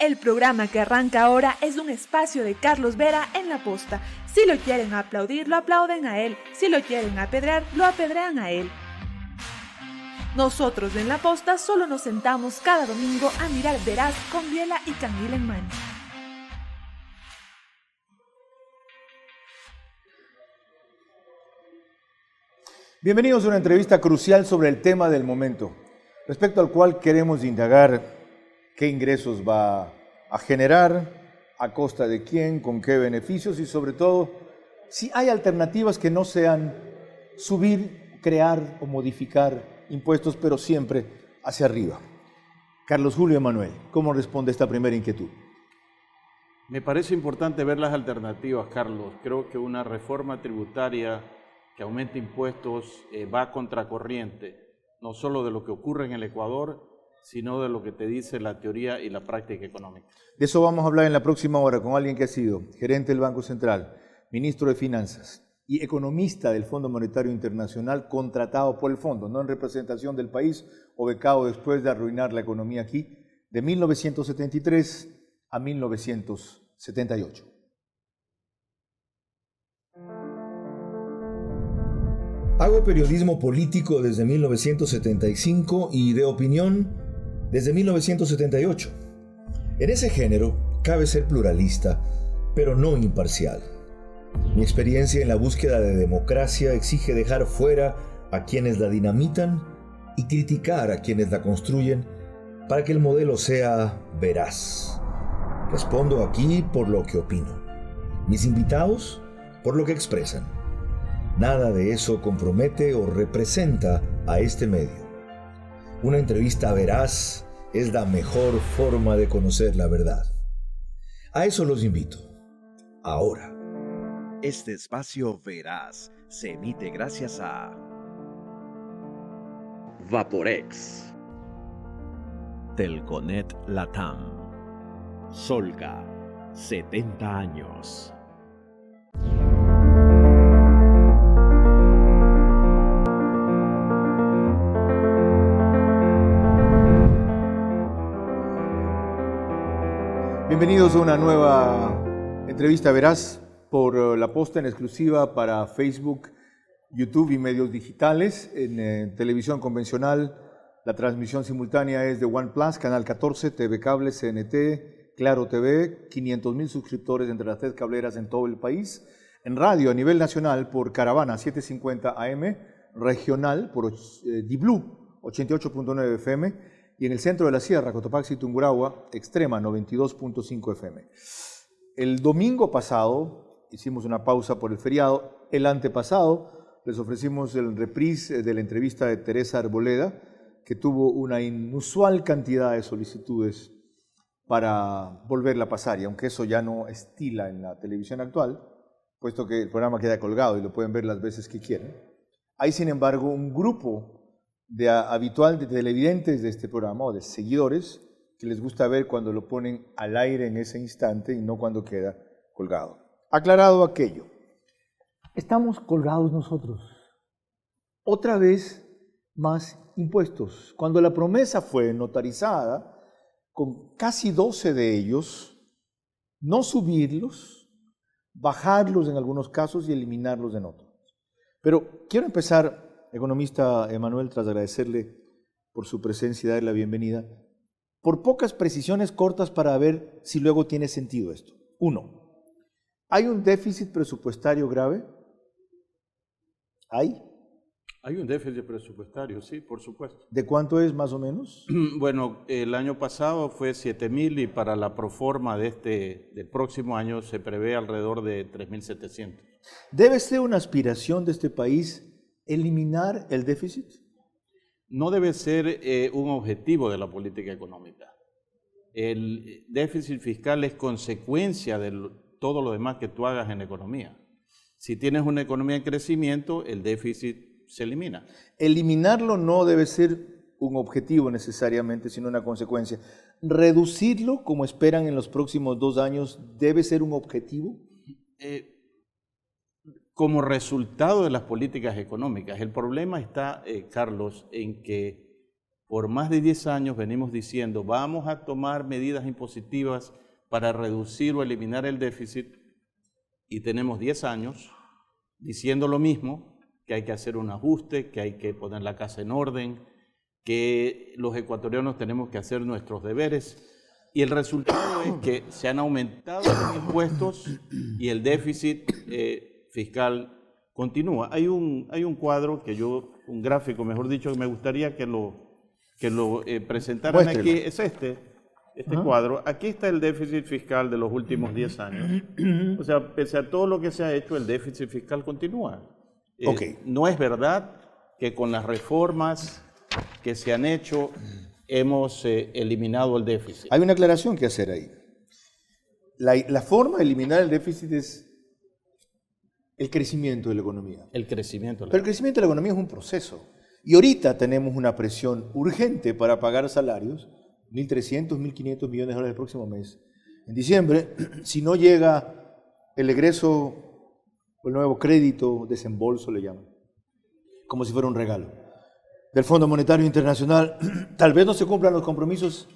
El programa que arranca ahora es un espacio de Carlos Vera en La Posta. Si lo quieren aplaudir, lo aplauden a él. Si lo quieren apedrear, lo apedrean a él. Nosotros en La Posta solo nos sentamos cada domingo a mirar Veraz con biela y candil en mano. Bienvenidos a una entrevista crucial sobre el tema del momento, respecto al cual queremos indagar qué ingresos va a generar, a costa de quién, con qué beneficios y sobre todo, si hay alternativas que no sean subir, crear o modificar impuestos, pero siempre hacia arriba. Carlos Julio Emanuel, ¿cómo responde esta primera inquietud? Me parece importante ver las alternativas, Carlos. Creo que una reforma tributaria que aumente impuestos va a contracorriente, no solo de lo que ocurre en el Ecuador, sino de lo que te dice la teoría y la práctica económica. De eso vamos a hablar en la próxima hora con alguien que ha sido gerente del Banco Central, ministro de Finanzas y economista del Fondo Monetario Internacional, contratado por el fondo, no en representación del país o becado después de arruinar la economía aquí, de 1973 a 1978. Hago periodismo político desde 1975 y de opinión desde 1978. En ese género cabe ser pluralista, pero no imparcial. Mi experiencia en la búsqueda de democracia exige dejar fuera a quienes la dinamitan y criticar a quienes la construyen para que el modelo sea veraz. Respondo aquí por lo que opino. Mis invitados por lo que expresan. Nada de eso compromete o representa a este medio. Una entrevista veraz es la mejor forma de conocer la verdad. A eso los invito. Ahora. Este espacio veraz se emite gracias a Vaporex, Telconet Latam, Solga, 70 años. Bienvenidos a una nueva entrevista veraz por La Posta en exclusiva para Facebook, YouTube y medios digitales. En televisión convencional, la transmisión simultánea es de OnePlus, Canal 14, TV Cable, CNT, Claro TV, 500,000 suscriptores entre las 3 cableras en todo el país. En radio a nivel nacional por Caravana 750 AM, regional por Di-Blue 88.9 FM, y en el centro de la sierra, Cotopaxi, Tungurahua, Extrema 92.5 FM. El domingo pasado hicimos una pausa por el feriado. El antepasado les ofrecimos el reprise de la entrevista de Teresa Arboleda, que tuvo una inusual cantidad de solicitudes para volverla a pasar, y aunque eso ya no estila en la televisión actual, puesto que el programa queda colgado y lo pueden ver las veces que quieran, hay sin embargo un grupo habitual de televidentes de este programa o de seguidores que les gusta ver cuando lo ponen al aire en ese instante y no cuando queda colgado. Aclarado aquello, estamos colgados nosotros. Otra vez más impuestos. Cuando la promesa fue notarizada, con casi 12 de ellos, no subirlos, bajarlos en algunos casos y eliminarlos en otros. Pero quiero empezar, economista Emanuel, tras agradecerle por su presencia y darle la bienvenida, por pocas precisiones cortas para ver si luego tiene sentido esto. 1. ¿Hay un déficit presupuestario grave? ¿Hay? Hay un déficit presupuestario, sí, por supuesto. ¿De cuánto es más o menos? Bueno, el año pasado fue 7.000 y para la proforma del próximo año se prevé alrededor de 3.700. ¿Debe ser una aspiración de este país eliminar el déficit? No debe ser un objetivo de la política económica. El déficit fiscal es consecuencia de todo lo demás que tú hagas en economía. Si tienes una economía en crecimiento, el déficit se elimina. Eliminarlo no debe ser un objetivo necesariamente, sino una consecuencia. ¿Reducirlo, como esperan en los próximos 2 años, debe ser un objetivo? Como resultado de las políticas económicas. El problema está, Carlos, en que por más de 10 años venimos diciendo, vamos a tomar medidas impositivas para reducir o eliminar el déficit, y tenemos 10 años diciendo lo mismo, que hay que hacer un ajuste, que hay que poner la casa en orden, que los ecuatorianos tenemos que hacer nuestros deberes, y el resultado es que se han aumentado los impuestos y el déficit fiscal continúa. Hay un cuadro un gráfico, mejor dicho, que me gustaría que lo presentaran. Muéstrelo. Aquí, es este cuadro. Aquí está el déficit fiscal de los últimos 10 años. O sea, pese a todo lo que se ha hecho, el déficit fiscal continúa. Ok. No es verdad que con las reformas que se han hecho hemos eliminado el déficit. Hay una aclaración que hacer ahí. La forma de eliminar el déficit es el crecimiento de la economía. El crecimiento. Pero el crecimiento de la economía es un proceso. Y ahorita tenemos una presión urgente para pagar salarios, 1.300, 1.500 millones de dólares el próximo mes. En diciembre, si no llega el egreso o el nuevo crédito, desembolso le llaman, como si fuera un regalo, del Fondo Monetario Internacional, tal vez no se cumplan los compromisos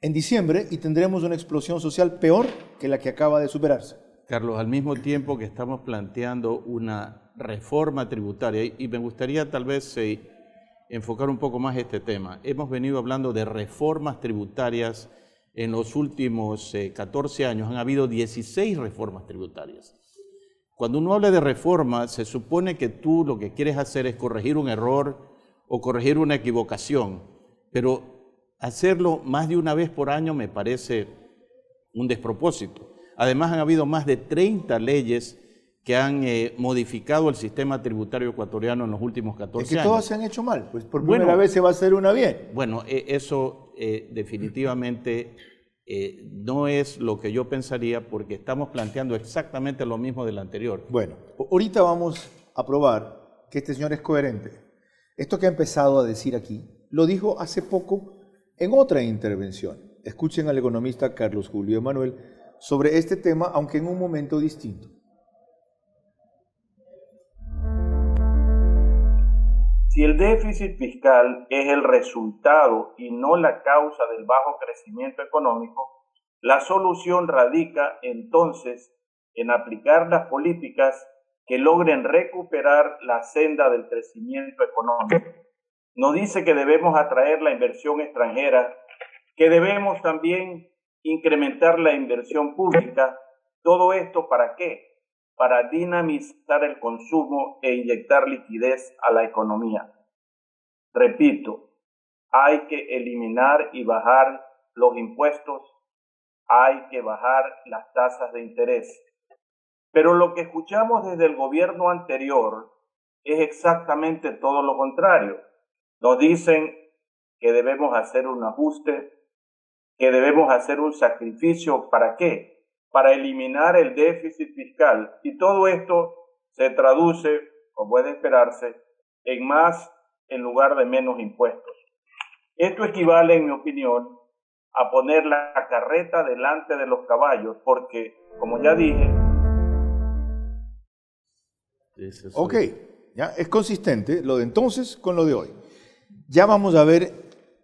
en diciembre y tendremos una explosión social peor que la que acaba de superarse. Carlos, al mismo tiempo que estamos planteando una reforma tributaria, y me gustaría tal vez enfocar un poco más este tema. Hemos venido hablando de reformas tributarias en los últimos 14 años. Han habido 16 reformas tributarias. Cuando uno habla de reformas, se supone que tú lo que quieres hacer es corregir un error o corregir una equivocación, pero hacerlo más de una vez por año me parece un despropósito. Además, han habido más de 30 leyes que han modificado el sistema tributario ecuatoriano en los últimos 14 años. Es que todas se han hecho mal, pues por primera vez se va a hacer una bien. Bueno, eso definitivamente no es lo que yo pensaría, porque estamos planteando exactamente lo mismo del anterior. Bueno, ahorita vamos a probar que este señor es coherente. Esto que ha empezado a decir aquí, lo dijo hace poco en otra intervención. Escuchen al economista Carlos Julio Emanuel sobre este tema, aunque en un momento distinto. Si el déficit fiscal es el resultado y no la causa del bajo crecimiento económico, la solución radica entonces en aplicar las políticas que logren recuperar la senda del crecimiento económico. Nos dice que debemos atraer la inversión extranjera, que debemos también incrementar la inversión pública. ¿Todo esto para qué? Para dinamizar el consumo e inyectar liquidez a la economía. Repito, hay que eliminar y bajar los impuestos, hay que bajar las tasas de interés. Pero lo que escuchamos desde el gobierno anterior es exactamente todo lo contrario. Nos dicen que debemos hacer un ajuste, que debemos hacer un sacrificio. ¿Para qué? Para eliminar el déficit fiscal. Y todo esto se traduce, como puede esperarse, en más en lugar de menos impuestos. Esto equivale, en mi opinión, a poner la carreta delante de los caballos, porque, como ya dije... Ok, ya es consistente lo de entonces con lo de hoy. Ya vamos a ver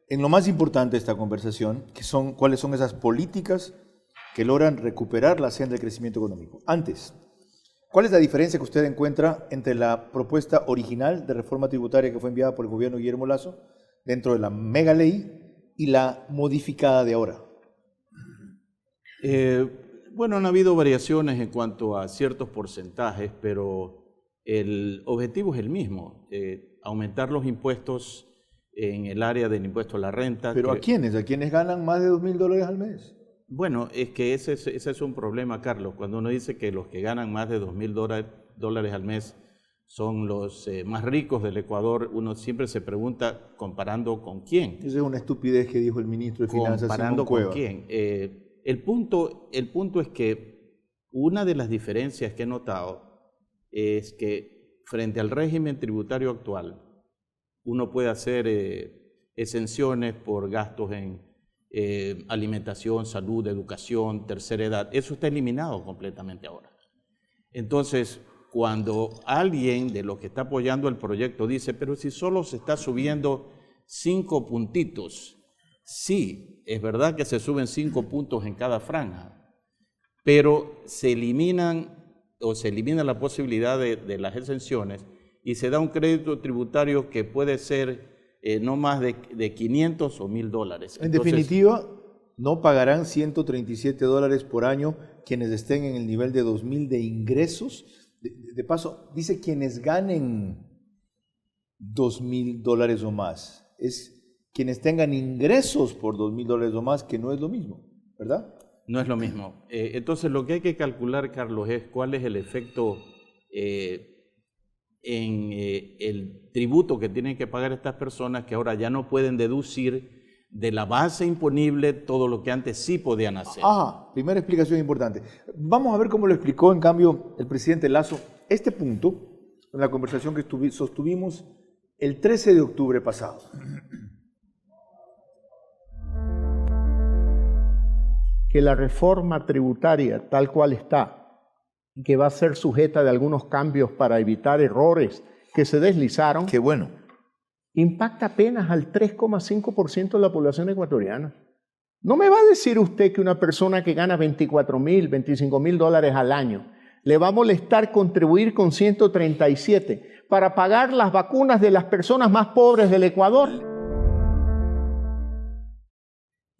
en lo más importante de esta conversación, cuáles son esas políticas que logran recuperar la senda del crecimiento económico. Antes, ¿cuál es la diferencia que usted encuentra entre la propuesta original de reforma tributaria que fue enviada por el gobierno de Guillermo Lasso dentro de la mega ley y la modificada de ahora? Bueno, han habido variaciones en cuanto a ciertos porcentajes, pero el objetivo es el mismo, aumentar los impuestos en el área del impuesto a la renta. ¿Pero a quiénes? ¿A quienes ganan más de $2.000 al mes? Bueno, es que ese es un problema, Carlos. Cuando uno dice que los que ganan más de $2.000 al mes son los más ricos del Ecuador, uno siempre se pregunta, ¿comparando con quién? Esa es una estupidez que dijo el ministro de Finanzas. ¿Comparando Simón Cueva. con quién? El punto es que una de las diferencias que he notado es que frente al régimen tributario actual, uno puede hacer exenciones por gastos en alimentación, salud, educación, tercera edad. Eso está eliminado completamente ahora. Entonces, cuando alguien de los que está apoyando el proyecto dice, pero si solo se está subiendo 5 puntitos. Sí, es verdad que se suben 5 puntos en cada franja, pero se elimina la posibilidad de las exenciones y se da un crédito tributario que puede ser no más de 500 o $1,000. En definitiva, no pagarán $137 por año quienes estén en el nivel de 2,000 de ingresos. De paso, dice quienes ganen $2,000 o más. Es quienes tengan ingresos por $2,000 o más, que no es lo mismo, ¿verdad? No es lo mismo. Entonces, lo que hay que calcular, Carlos, es cuál es el efecto en el tributo que tienen que pagar estas personas que ahora ya no pueden deducir de la base imponible todo lo que antes sí podían hacer. Ajá, primera explicación importante. Vamos a ver cómo lo explicó, en cambio, el presidente Lasso este punto en la conversación que sostuvimos el 13 de octubre pasado. Que la reforma tributaria tal cual está, que va a ser sujeta de algunos cambios para evitar errores que se deslizaron, Qué bueno. impacta apenas al 3,5% de la población ecuatoriana. No me va a decir usted que una persona que gana $24,000, $25,000 al año le va a molestar contribuir con 137 para pagar las vacunas de las personas más pobres del Ecuador.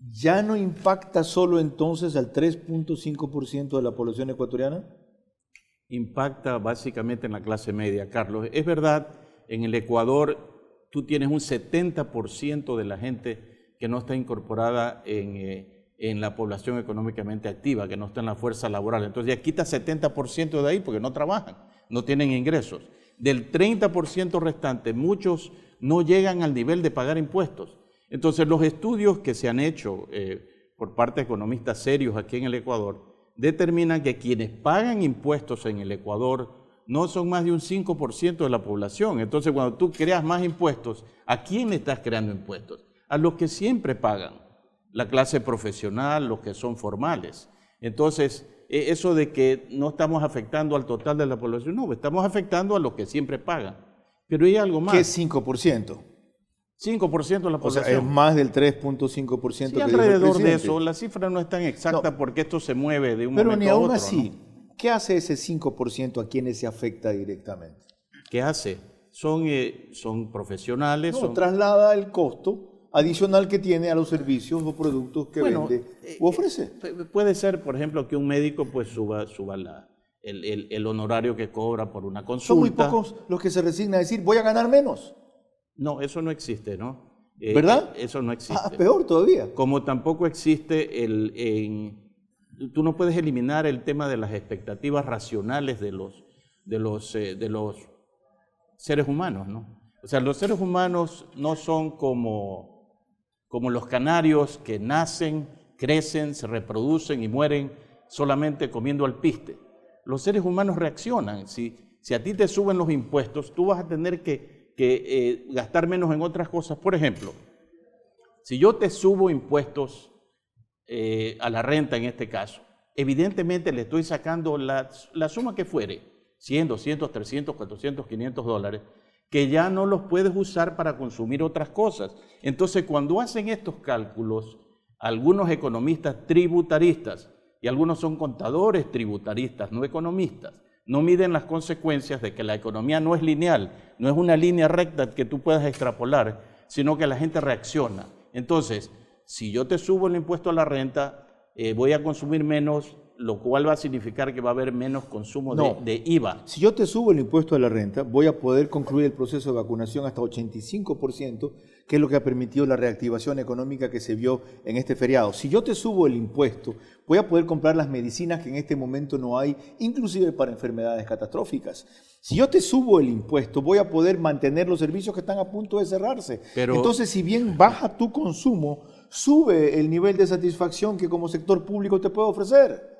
¿Ya no impacta solo entonces al 3,5% de la población ecuatoriana? Impacta básicamente en la clase media, Carlos. Es verdad, en el Ecuador tú tienes un 70% de la gente que no está incorporada en la población económicamente activa, que no está en la fuerza laboral. Entonces ya quita 70% de ahí porque no trabajan, no tienen ingresos. Del 30% restante, muchos no llegan al nivel de pagar impuestos. Entonces los estudios que se han hecho por parte de economistas serios aquí en el Ecuador determinan que quienes pagan impuestos en el Ecuador no son más de un 5% de la población. Entonces, cuando tú creas más impuestos, ¿a quién le estás creando impuestos? A los que siempre pagan, la clase profesional, los que son formales. Entonces, eso de que no estamos afectando al total de la población, no, estamos afectando a los que siempre pagan. Pero hay algo más. ¿Qué es 5%? 5% de la O población. sea, es más del 3,5% Sí, que alrededor de eso. La cifra no es tan exacta No. porque esto se mueve de un Pero momento ni a aún otro, así, ¿no? ¿qué hace ese 5% a quienes se afecta directamente? ¿Qué hace? Son profesionales. No, son... traslada el costo adicional que tiene a los servicios o productos que vende u ofrece. Puede ser, por ejemplo, que un médico pues suba el honorario que cobra por una consulta. Son muy pocos los que se resignan a decir, voy a ganar menos. No, eso no existe, ¿no? ¿Verdad? Eso no existe. Ah, peor todavía. Como tampoco existe tú no puedes eliminar el tema de las expectativas racionales de los seres humanos, ¿no? O sea, los seres humanos no son como los canarios que nacen, crecen, se reproducen y mueren solamente comiendo alpiste. Los seres humanos reaccionan. Si a ti te suben los impuestos, tú vas a tener que gastar menos en otras cosas. Por ejemplo, si yo te subo impuestos a la renta en este caso, evidentemente le estoy sacando la suma que fuere, 100, 200, 300, 400, 500 dólares, que ya no los puedes usar para consumir otras cosas. Entonces, cuando hacen estos cálculos, algunos economistas tributaristas, y algunos son contadores tributaristas, no economistas, no miden las consecuencias de que la economía no es lineal, no es una línea recta que tú puedas extrapolar, sino que la gente reacciona. Entonces, si yo te subo el impuesto a la renta, voy a consumir menos, lo cual va a significar que va a haber menos consumo de IVA. Si yo te subo el impuesto a la renta, voy a poder concluir el proceso de vacunación hasta 85%, que es lo que ha permitido la reactivación económica que se vio en este feriado. Si yo te subo el impuesto, voy a poder comprar las medicinas que en este momento no hay, inclusive para enfermedades catastróficas. Si yo te subo el impuesto, voy a poder mantener los servicios que están a punto de cerrarse. Entonces, si bien baja tu consumo, sube el nivel de satisfacción que como sector público te puede ofrecer.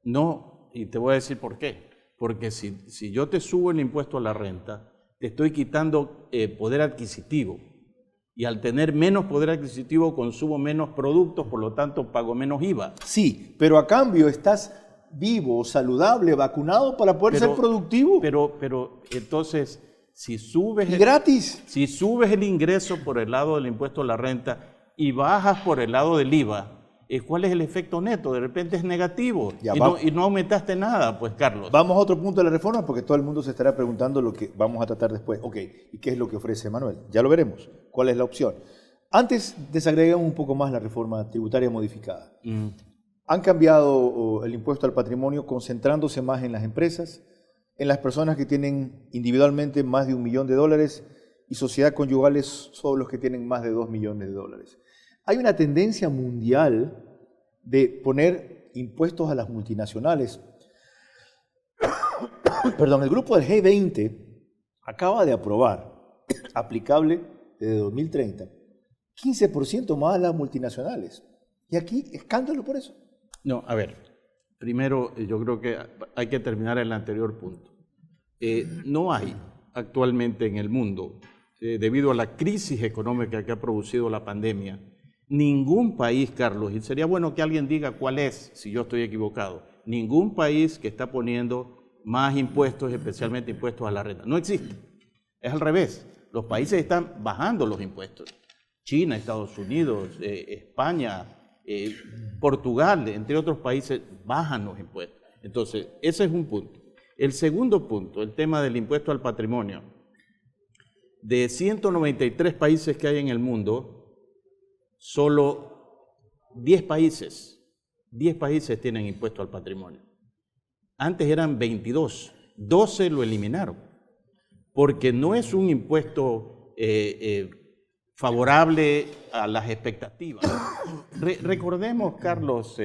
No, y te voy a decir por qué. Porque si yo te subo el impuesto a la renta, te estoy quitando poder adquisitivo. Y al tener menos poder adquisitivo, consumo menos productos, por lo tanto, pago menos IVA. Sí, pero a cambio estás vivo, saludable, vacunado para poder ser productivo. Pero entonces, Si subes, Y gratis. si subes el ingreso por el lado del impuesto a la renta y bajas por el lado del IVA, ¿cuál es el efecto neto? De repente es negativo y no aumentaste nada, pues, Carlos. Vamos a otro punto de la reforma porque todo el mundo se estará preguntando lo que vamos a tratar después. Ok, ¿y qué es lo que ofrece Manuel? Ya lo veremos. ¿Cuál es la opción? Antes desagregamos un poco más la reforma tributaria modificada. Han cambiado el impuesto al patrimonio concentrándose más en las empresas, en las personas que tienen individualmente más de $1 millón y sociedades conyugales son los que tienen más de $2 millones. Hay una tendencia mundial de poner impuestos a las multinacionales. Perdón, el grupo del G20 acaba de aprobar, aplicable desde 2030, 15% más a las multinacionales. Y aquí, escándalo por eso. No, a ver, primero yo creo que hay que terminar el anterior punto. No hay actualmente en el mundo, debido a la crisis económica que ha producido la pandemia, ningún país, Carlos, y sería bueno que alguien diga cuál es, si yo estoy equivocado, ningún país que está poniendo más impuestos, especialmente impuestos a la renta. No existe. Es al revés. Los países están bajando los impuestos. China, Estados Unidos, España, Portugal, entre otros países, bajan los impuestos. Entonces, ese es un punto. El segundo punto, el tema del impuesto al patrimonio. De 193 países que hay en el mundo, solo 10 países tienen impuesto al patrimonio. Antes eran 22, 12 lo eliminaron, porque no es un impuesto favorable a las expectativas. Recordemos, Carlos,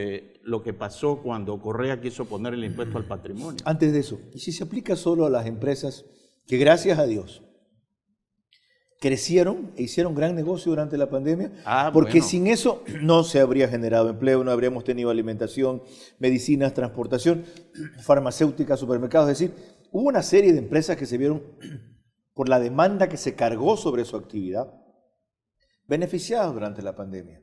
lo que pasó cuando Correa quiso poner el impuesto al patrimonio. Antes de eso, ¿y si se aplica solo a las empresas que, gracias a Dios, crecieron e hicieron gran negocio durante la pandemia? Porque bueno, sin eso no se habría generado empleo, no habríamos tenido alimentación, medicinas, transportación, farmacéuticas, supermercados. Es decir, hubo una serie de empresas que se vieron, por la demanda que se cargó sobre su actividad, beneficiadas durante la pandemia.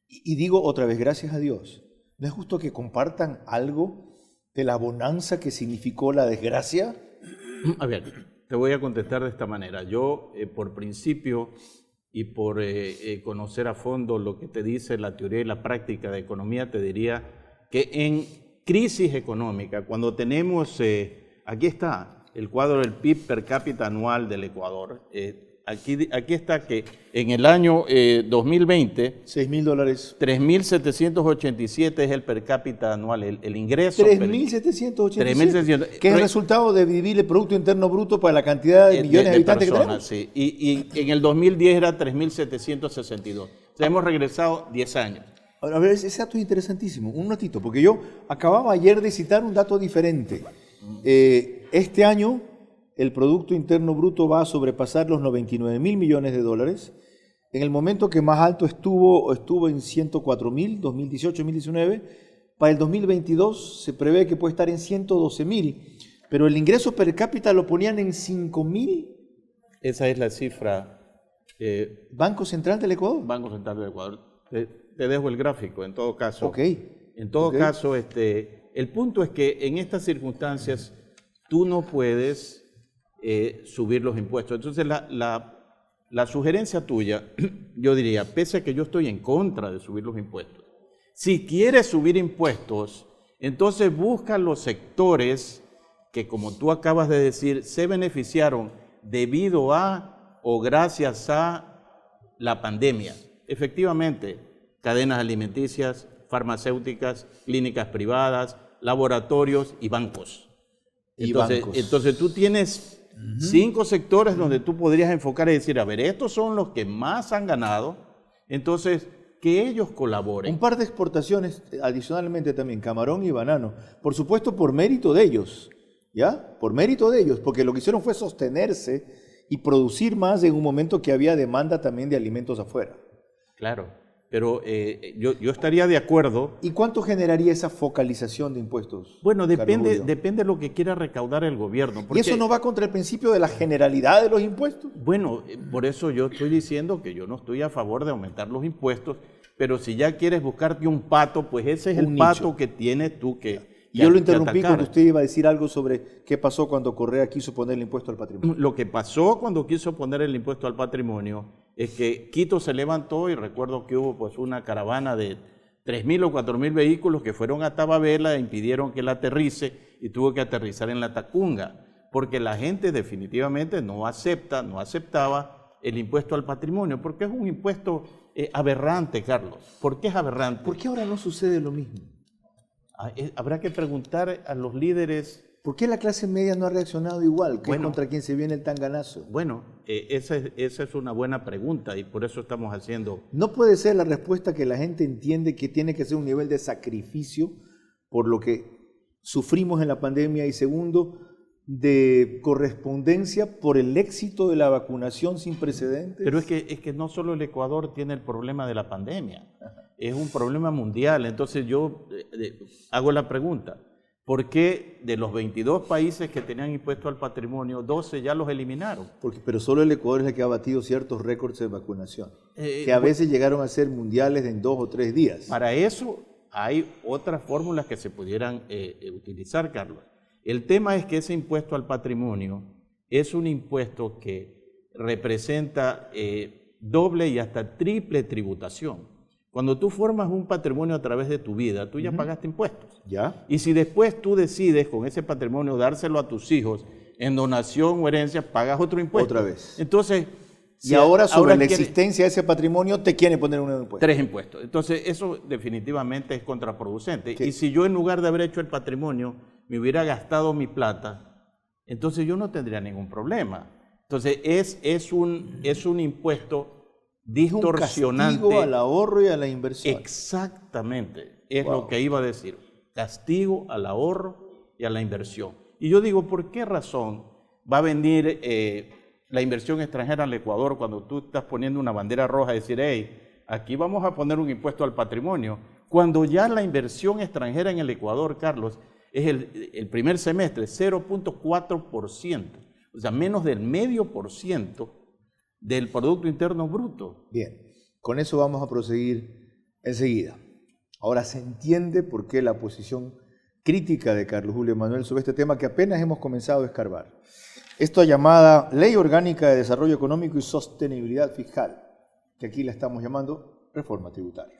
Y digo otra vez, gracias a Dios, ¿no es justo que compartan algo de la bonanza que significó la desgracia? A ver, te voy a contestar de esta manera. Yo, por principio y por conocer a fondo lo que te dice la teoría y la práctica de economía, te diría que en crisis económica, cuando tenemos, aquí está el cuadro del PIB per cápita anual del Ecuador, aquí está que en el año 2020, $6.000. 3.787 es el per cápita anual, el ingreso. 3.787. Que es el resultado de dividir el Producto Interno Bruto para la cantidad de millones de habitantes personas, que tenemos. Sí. Y en el 2010 era 3.762. O sea, hemos regresado 10 años. Ahora, a ver, ese dato es interesantísimo. Un ratito, porque yo acababa ayer de citar un dato diferente. Este año el Producto Interno Bruto va a sobrepasar los $99.000 millones. En el momento que más alto estuvo en 104.000, 2018-2019. Para el 2022 se prevé que puede estar en 112.000, pero el ingreso per cápita lo ponían en 5.000. Esa es la cifra. Banco Central del Ecuador. Banco Central del Ecuador. Te dejo el gráfico, en todo caso. Ok. En todo caso, el punto es que en estas circunstancias tú no puedes subir los impuestos. Entonces, la sugerencia tuya, yo diría, pese a que yo estoy en contra de subir los impuestos, si quieres subir impuestos, entonces busca los sectores que, como tú acabas de decir, se beneficiaron debido a o gracias a la pandemia. Efectivamente, cadenas alimenticias, farmacéuticas, clínicas privadas, laboratorios y bancos. Entonces tú tienes 5 sectores donde tú podrías enfocar y decir, a ver, estos son los que más han ganado, entonces que ellos colaboren. Un par de exportaciones, adicionalmente también, camarón y banano, por supuesto por mérito de ellos, ¿ya? Por mérito de ellos, porque lo que hicieron fue sostenerse y producir más en un momento que había demanda también de alimentos afuera. Claro. Pero yo estaría de acuerdo. ¿Y cuánto generaría esa focalización de impuestos? Bueno, depende de lo que quiera recaudar el gobierno. ¿Y eso no va contra el principio de la generalidad de los impuestos? Bueno, por eso yo estoy diciendo que yo no estoy a favor de aumentar los impuestos, pero si ya quieres buscarte un pato, pues ese es el pato que tienes tú que Yo lo interrumpí cuando usted iba a decir algo sobre qué pasó cuando Correa quiso poner el impuesto al patrimonio. Lo que pasó cuando quiso poner el impuesto al patrimonio es que Quito se levantó y recuerdo que hubo pues una caravana de 3.000 o 4.000 vehículos que fueron a Tababela e impidieron que él aterrice y tuvo que aterrizar en la Tacunga, porque la gente definitivamente no aceptaba el impuesto al patrimonio, porque es un impuesto aberrante, Carlos. ¿Por qué es aberrante? ¿Por qué ahora no sucede lo mismo? Habrá que preguntar a los líderes. ¿Por qué la clase media no ha reaccionado igual? ¿Qué Bueno, contra quién se viene el tanganazo? Bueno, esa es una buena pregunta y por eso estamos haciendo. No puede ser la respuesta que la gente entiende que tiene que ser un nivel de sacrificio por lo que sufrimos en la pandemia y segundo, de correspondencia por el éxito de la vacunación sin precedentes. Pero es que no solo el Ecuador tiene el problema de la pandemia, es un problema mundial. Entonces yo hago la pregunta, ¿por qué de los 22 países que tenían impuesto al patrimonio, 12 ya los eliminaron? Pero solo el Ecuador es el que ha batido ciertos récords de vacunación, que a veces llegaron a ser mundiales en 2 o 3 días. Para eso hay otras fórmulas que se pudieran utilizar, Carlos. El tema es que ese impuesto al patrimonio es un impuesto que representa doble y hasta triple tributación. Cuando tú formas un patrimonio a través de tu vida, tú ya pagaste impuestos. ¿Ya? Y si después tú decides con ese patrimonio dárselo a tus hijos en donación o herencia, pagas otro impuesto. Otra vez. Entonces, y ahora sobre la existencia de ese patrimonio te quieren poner un nuevo impuesto. 3 impuestos. Entonces, eso definitivamente es contraproducente. Sí. Y si yo en lugar de haber hecho el patrimonio, me hubiera gastado mi plata, entonces yo no tendría ningún problema. Entonces, es un impuesto distorsionante. Es un castigo al ahorro y a la inversión. Exactamente, es lo que iba a decir. Castigo al ahorro y a la inversión. Y yo digo, ¿por qué razón va a venir la inversión extranjera al Ecuador cuando tú estás poniendo una bandera roja y decir, hey, aquí vamos a poner un impuesto al patrimonio? Cuando ya la inversión extranjera en el Ecuador, Carlos, es el primer semestre 0.4%, o sea, menos del 0.5% del Producto Interno Bruto. Bien, con eso vamos a proseguir enseguida. Ahora se entiende por qué la posición crítica de Carlos Julio Manuel sobre este tema que apenas hemos comenzado a escarbar. Esto llamada Ley Orgánica de Desarrollo Económico y Sostenibilidad Fiscal, que aquí la estamos llamando Reforma Tributaria.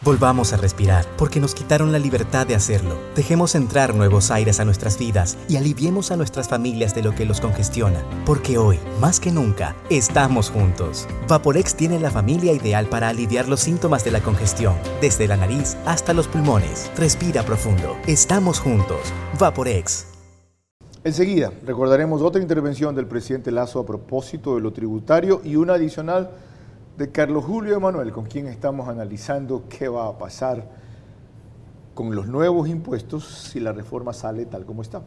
Volvamos a respirar, porque nos quitaron la libertad de hacerlo. Dejemos entrar nuevos aires a nuestras vidas y aliviemos a nuestras familias de lo que los congestiona. Porque hoy, más que nunca, estamos juntos. Vaporex tiene la familia ideal para aliviar los síntomas de la congestión, desde la nariz hasta los pulmones. Respira profundo. Estamos juntos. Vaporex. Enseguida recordaremos otra intervención del presidente Lasso a propósito de lo tributario y una adicional de Carlos Julio Emanuel, con quien estamos analizando qué va a pasar con los nuevos impuestos si la reforma sale tal como está.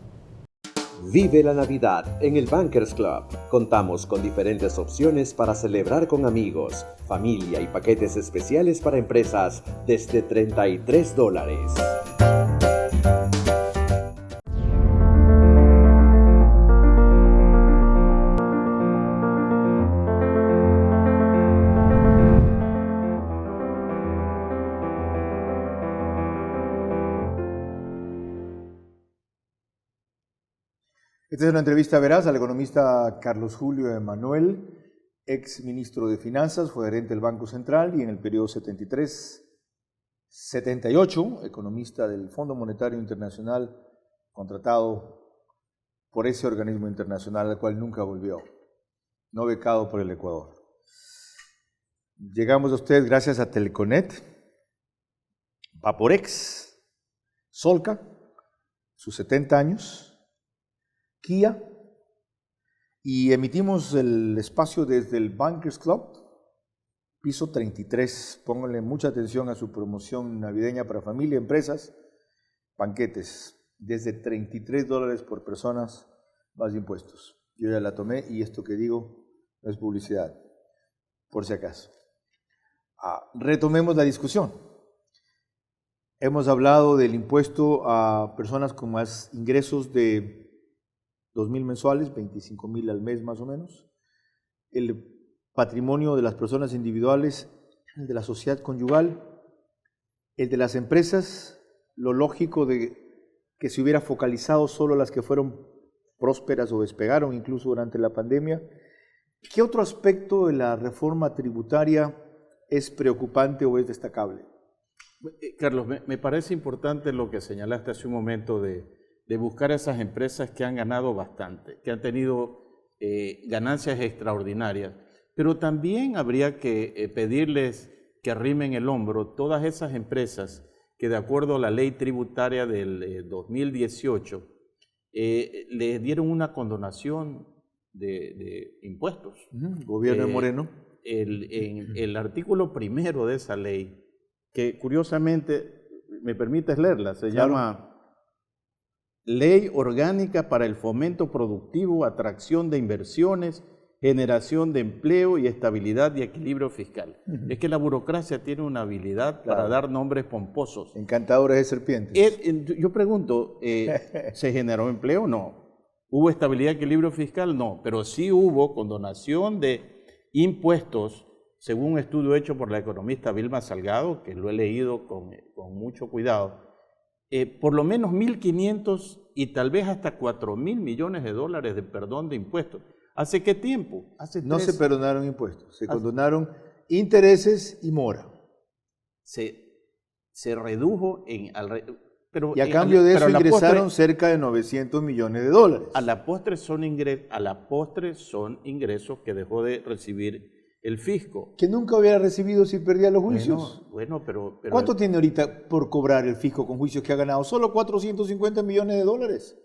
Vive la Navidad en el Bankers Club. Contamos con diferentes opciones para celebrar con amigos, familia y paquetes especiales para empresas desde $33. Esta es una entrevista veraz al economista Carlos Julio Emanuel, ex ministro de Finanzas, fue gerente del Banco Central y en el periodo 73-78, economista del Fondo Monetario Internacional, contratado por ese organismo internacional al cual nunca volvió, no becado por el Ecuador. Llegamos a ustedes gracias a Teleconet, Vaporex, Solca, sus 70 años, Kia, y emitimos el espacio desde el Bankers Club, piso 33. Pónganle mucha atención a su promoción navideña para familia, empresas, banquetes, desde $33 por personas más impuestos. Yo ya la tomé y esto que digo no es publicidad, por si acaso. Retomemos la discusión. Hemos hablado del impuesto a personas con más ingresos de 2.000 mensuales, 25.000 al mes más o menos. El patrimonio de las personas individuales, el de la sociedad conyugal, el de las empresas, lo lógico de que se hubiera focalizado solo las que fueron prósperas o despegaron incluso durante la pandemia. ¿Qué otro aspecto de la reforma tributaria es preocupante o es destacable? Carlos, me parece importante lo que señalaste hace un momento de buscar a esas empresas que han ganado bastante, que han tenido ganancias extraordinarias, pero también habría que pedirles que arrimen el hombro todas esas empresas que de acuerdo a la ley tributaria del 2018 le dieron una condonación de impuestos. Gobierno de Moreno. En el artículo primero de esa ley, que curiosamente, ¿me permites leerla? Se llama Ley Orgánica para el Fomento Productivo, Atracción de Inversiones, Generación de Empleo y Estabilidad y Equilibrio Fiscal. Es que la burocracia tiene una habilidad para dar nombres pomposos. Encantadores de serpientes. Yo pregunto, ¿se generó empleo? No. ¿Hubo estabilidad y equilibrio fiscal? No. Pero sí hubo condonación de impuestos, según un estudio hecho por la economista Vilma Salgado, que lo he leído con mucho cuidado, por lo menos 1.500 y tal vez hasta 4.000 millones de dólares de perdón de impuestos. ¿Hace qué tiempo? No se perdonaron impuestos, se condonaron intereses y mora. Se redujo en... Pero y a cambio de eso ingresaron cerca de 900 millones de dólares. A la postre son ingresos que dejó de recibir el fisco. Que nunca hubiera recibido si perdía los juicios. Bueno, pero ¿cuánto tiene ahorita por cobrar el fisco con juicios que ha ganado? Solo 450 millones de dólares.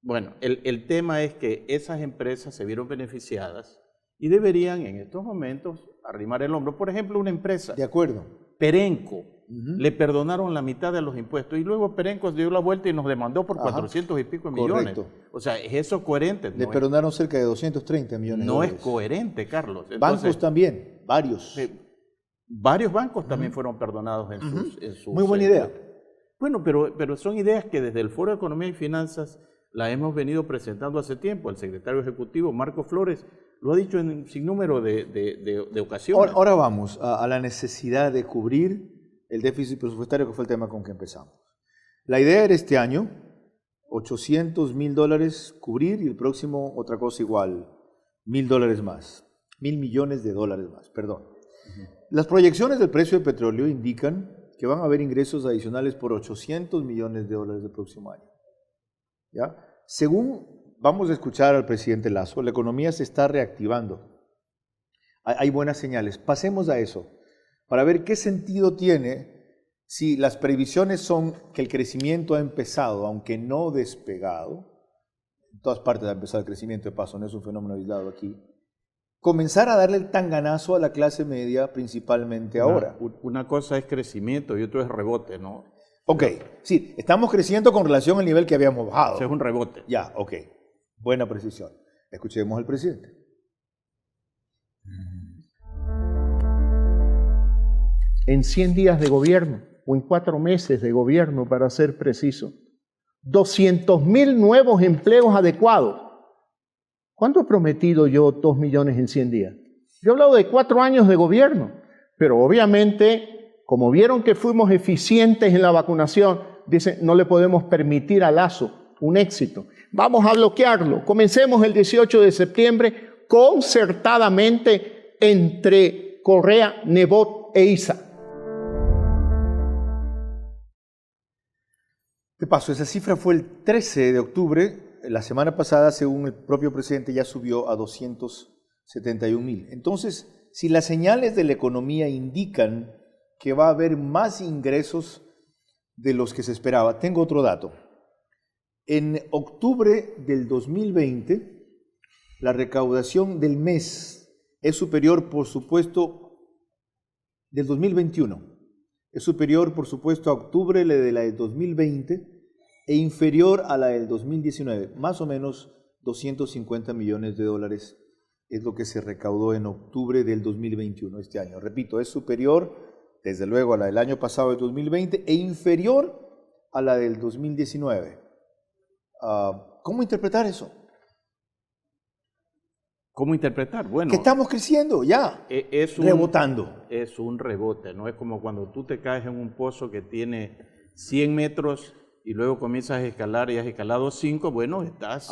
Bueno, el tema es que esas empresas se vieron beneficiadas y deberían en estos momentos arrimar el hombro. Por ejemplo, una empresa. De acuerdo. Perenco. Le perdonaron la mitad de los impuestos y luego Perenco dio la vuelta y nos demandó por 400 y pico millones. Correcto. O sea, ¿es eso coherente? Le perdonaron cerca de 230 millones de dólares. No es coherente, Carlos. Entonces, bancos también, varios. Varios bancos también fueron perdonados en sus... Muy buena idea. Bueno, pero son ideas que desde el Foro de Economía y Finanzas la hemos venido presentando hace tiempo. El secretario ejecutivo, Marco Flores, lo ha dicho en sinnúmero de ocasiones. Ahora vamos a la necesidad de cubrir el déficit presupuestario, que fue el tema con que empezamos. La idea era este año, $800.000 cubrir y el próximo otra cosa igual, $1.000 más, $1.000 millones más, perdón. Las proyecciones del precio del petróleo indican que van a haber ingresos adicionales por $800 millones el próximo año. ¿Ya? Según vamos a escuchar al presidente Lasso, la economía se está reactivando. Hay buenas señales. Pasemos a eso, para ver qué sentido tiene si las previsiones son que el crecimiento ha empezado, aunque no despegado. En todas partes ha empezado el crecimiento, de paso, no es un fenómeno aislado aquí. Comenzar a darle el tanganazo a la clase media, principalmente ahora. Una cosa es crecimiento y otro es rebote, ¿no? Ok, sí, estamos creciendo con relación al nivel que habíamos bajado. Eso es un rebote. Ya, ok. Buena precisión. Escuchemos al presidente. En 100 días de gobierno, o en 4 meses de gobierno, para ser preciso, 200.000 nuevos empleos adecuados. ¿Cuánto he prometido yo 2 millones en 100 días? Yo he hablado de 4 años de gobierno, pero obviamente, como vieron que fuimos eficientes en la vacunación, dicen, no le podemos permitir a Lasso un éxito. Vamos a bloquearlo. Comencemos el 18 de septiembre concertadamente entre Correa, Nebot e ISA. De paso, esa cifra fue el 13 de octubre. La semana pasada, según el propio presidente, ya subió a 271.000. Entonces, si las señales de la economía indican que va a haber más ingresos de los que se esperaba, tengo otro dato. En octubre del 2020, la recaudación del mes es superior, por supuesto, del 2021. Es superior, por supuesto, a octubre de la del 2020 e inferior a la del 2019. Más o menos $250 millones es lo que se recaudó en octubre del 2021, este año. Repito, es superior desde luego a la del año pasado, de 2020, e inferior a la del 2019. ¿Cómo interpretar eso? ¿Cómo interpretar? Bueno, que estamos creciendo ya, rebotando. Es un rebote, ¿no? Es como cuando tú te caes en un pozo que tiene 100 metros y luego comienzas a escalar y has escalado 5, bueno, estás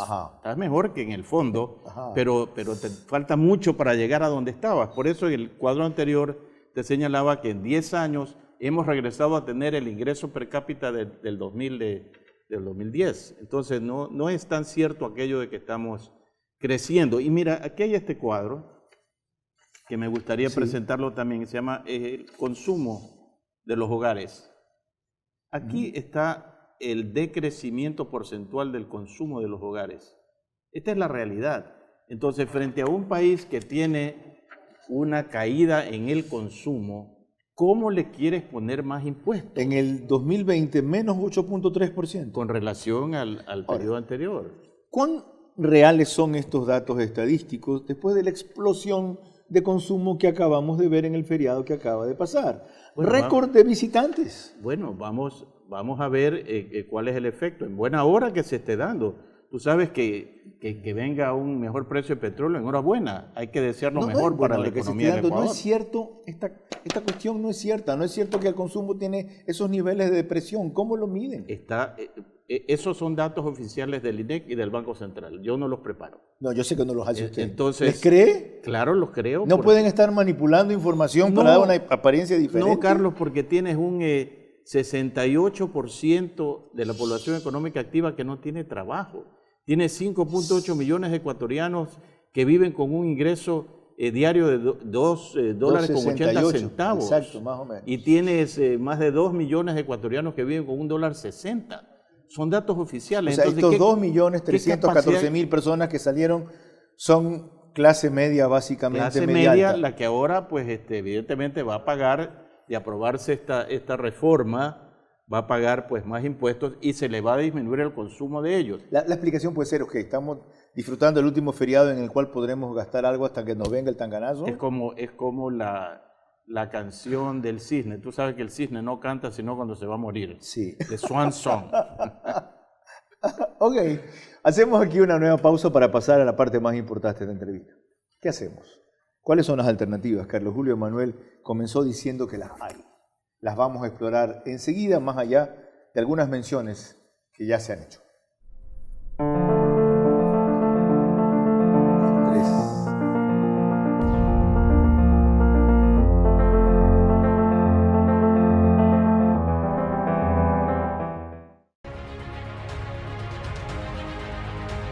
mejor que en el fondo, pero te falta mucho para llegar a donde estabas. Por eso en el cuadro anterior te señalaba que en 10 años hemos regresado a tener el ingreso per cápita del 2010. Entonces no es tan cierto aquello de que estamos creciendo. Y mira, aquí hay este cuadro que me gustaría presentarlo también, se llama el consumo de los hogares. Aquí está el decrecimiento porcentual del consumo de los hogares. Esta es la realidad. Entonces, frente a un país que tiene una caída en el consumo, ¿cómo le quieres poner más impuestos? En el 2020, menos 8.3%. Con relación al periodo anterior. ¿Cuán reales son estos datos estadísticos después de la explosión de consumo que acabamos de ver en el feriado que acaba de pasar? Bueno, récord de visitantes. Bueno, vamos a ver cuál es el efecto. En buena hora que se esté dando. Tú sabes que venga un mejor precio de petróleo, enhorabuena. Hay que desear lo mejor para la economía del Ecuador. No es cierto, esta cuestión no es cierta. No es cierto que el consumo tiene esos niveles de depresión. ¿Cómo lo miden? Esos son datos oficiales del INEC y del Banco Central. Yo no los preparo. No, yo sé que no los hace usted. Entonces, ¿les cree? Claro, los creo. ¿No pueden estar manipulando información para dar una apariencia diferente? No, Carlos, porque tienes un 68% de la población económica activa que no tiene trabajo. Tienes 5.8 millones de ecuatorianos que viven con un ingreso diario de $2.80. Exacto, más o menos. Y tienes más de 2 millones de ecuatorianos que viven con $1.60. Son datos oficiales. O sea, entonces, estos 2.314.000 personas que salieron son clase media, básicamente. Clase media, la que ahora, pues, evidentemente va a pagar, de aprobarse esta reforma, va a pagar pues más impuestos y se le va a disminuir el consumo de ellos. La explicación puede ser, estamos disfrutando del último feriado en el cual podremos gastar algo hasta que nos venga el tanganazo. Es como la canción del cisne. Tú sabes que el cisne no canta sino cuando se va a morir. Sí. The Swan Song. Ok, hacemos aquí una nueva pausa para pasar a la parte más importante de la entrevista. ¿Qué hacemos? ¿Cuáles son las alternativas? Carlos Julio Emanuel comenzó diciendo que las hay. Las vamos a explorar enseguida, más allá de algunas menciones que ya se han hecho.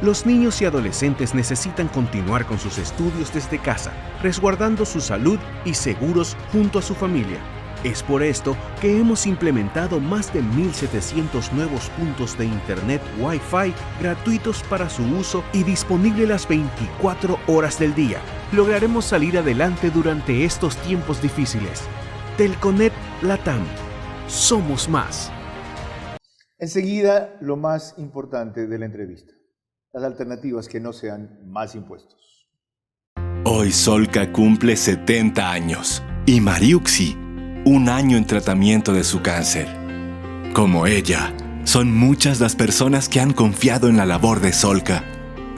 Los niños y adolescentes necesitan continuar con sus estudios desde casa, resguardando su salud y seguros junto a su familia. Es por esto que hemos implementado más de 1.700 nuevos puntos de Internet Wi-Fi gratuitos para su uso y disponible las 24 horas del día. Lograremos salir adelante durante estos tiempos difíciles. Telconet Latam. Somos más. Enseguida, lo más importante de la entrevista. Las alternativas que no sean más impuestos. Hoy Solca cumple 70 años y Mariuxi 1 año en tratamiento de su cáncer. Como ella, son muchas las personas que han confiado en la labor de Solca.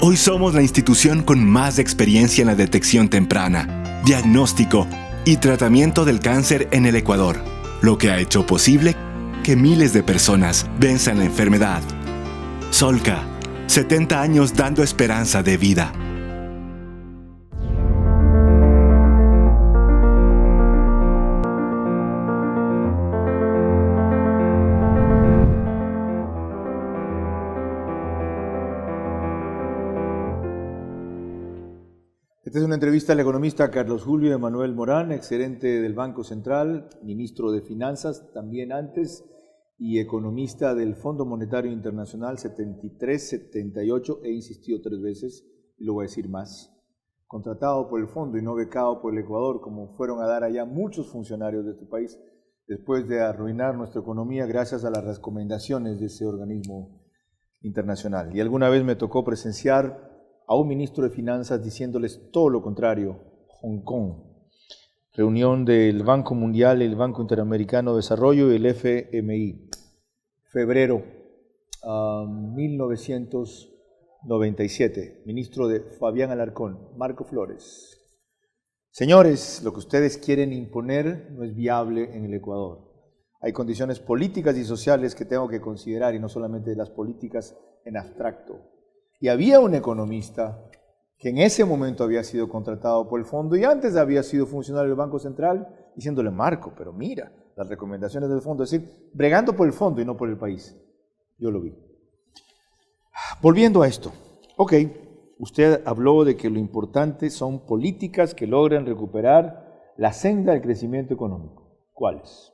Hoy somos la institución con más experiencia en la detección temprana, diagnóstico y tratamiento del cáncer en el Ecuador, lo que ha hecho posible que miles de personas venzan la enfermedad. Solca, 70 años dando esperanza de vida. Esta es una entrevista al economista Carlos Julio Emanuel Morán, exgerente del Banco Central, ministro de Finanzas también antes, y economista del Fondo Monetario Internacional 73-78, he insistido 3 veces, y lo voy a decir más, contratado por el fondo y no becado por el Ecuador, como fueron a dar allá muchos funcionarios de este país, después de arruinar nuestra economía gracias a las recomendaciones de ese organismo internacional. Y alguna vez me tocó presenciar a un ministro de Finanzas diciéndoles todo lo contrario, Hong Kong, reunión del Banco Mundial, el Banco Interamericano de Desarrollo y el FMI, febrero 1997, ministro de Fabián Alarcón, Marco Flores. Señores, lo que ustedes quieren imponer no es viable en el Ecuador. Hay condiciones políticas y sociales que tengo que considerar y no solamente las políticas en abstracto. Y había un economista que en ese momento había sido contratado por el fondo y antes había sido funcionario del Banco Central, diciéndole: Marco, pero mira, las recomendaciones del fondo, es decir, bregando por el fondo y no por el país. Yo lo vi. Volviendo a esto, ok, usted habló de que lo importante son políticas que logren recuperar la senda del crecimiento económico. ¿Cuáles?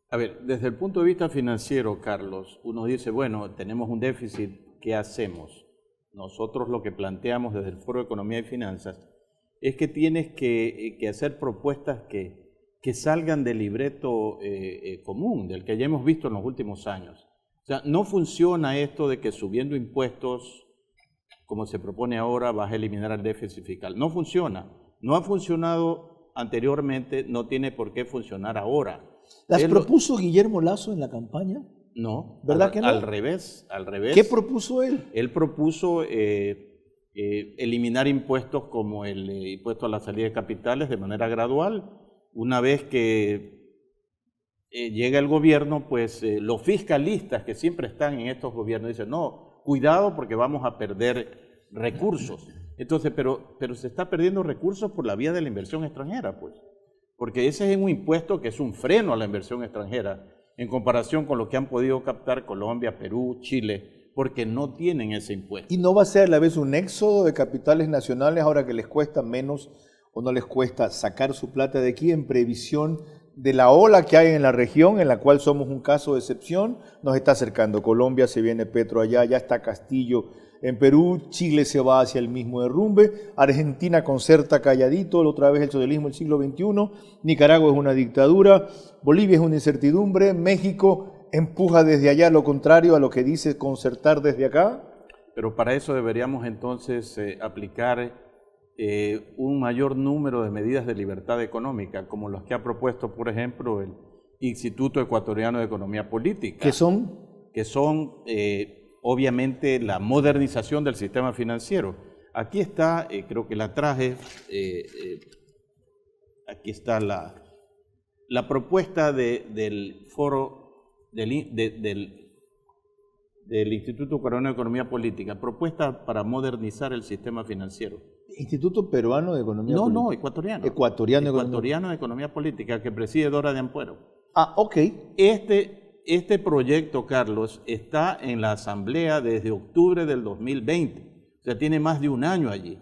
A ver, desde el punto de vista financiero, Carlos, uno dice, bueno, tenemos un déficit, ¿qué hacemos? Nosotros lo que planteamos desde el Foro de Economía y Finanzas es que tienes que hacer propuestas que salgan del libreto común, del que ya hemos visto en los últimos años. O sea, no funciona esto de que subiendo impuestos, como se propone ahora, vas a eliminar el déficit fiscal. No funciona. No ha funcionado anteriormente, no tiene por qué funcionar ahora. ¿Las propuso Guillermo Lasso en la campaña? No. ¿Verdad que no? Al revés. ¿Qué propuso él? Él propuso eliminar impuestos como el impuesto a la salida de capitales de manera gradual. Una vez que llega el gobierno, pues los fiscalistas que siempre están en estos gobiernos dicen, no, cuidado porque vamos a perder recursos. Entonces, pero se está perdiendo recursos por la vía de la inversión extranjera, pues. Porque ese es un impuesto que es un freno a la inversión extranjera en comparación con lo que han podido captar Colombia, Perú, Chile, porque no tienen ese impuesto. ¿Y no va a ser a la vez un éxodo de capitales nacionales ahora que les cuesta menos o no les cuesta sacar su plata de aquí en previsión de la ola que hay en la región, en la cual somos un caso de excepción? Nos está acercando Colombia, se viene Petro allá, ya está Castillo en Perú, Chile se va hacia el mismo derrumbe, Argentina concerta calladito, otra vez el socialismo del siglo XXI, Nicaragua es una dictadura, Bolivia es una incertidumbre, México empuja desde allá lo contrario a lo que dice concertar desde acá. Pero para eso deberíamos entonces aplicar un mayor número de medidas de libertad económica, como las que ha propuesto, por ejemplo, el Instituto Ecuatoriano de Economía Política. ¿Qué son? Que son, obviamente, la modernización del sistema financiero. Aquí está, creo que la traje, aquí está la propuesta del foro del Instituto Ecuatoriano de Economía Política, propuesta para modernizar el sistema financiero. ¿Instituto Peruano de Economía Política? No, ecuatoriano. Ecuatoriano de Economía Política, que preside Dora de Ampuero. Ah, ok. Este proyecto, Carlos, está en la Asamblea desde octubre del 2020. O sea, tiene más de un año allí.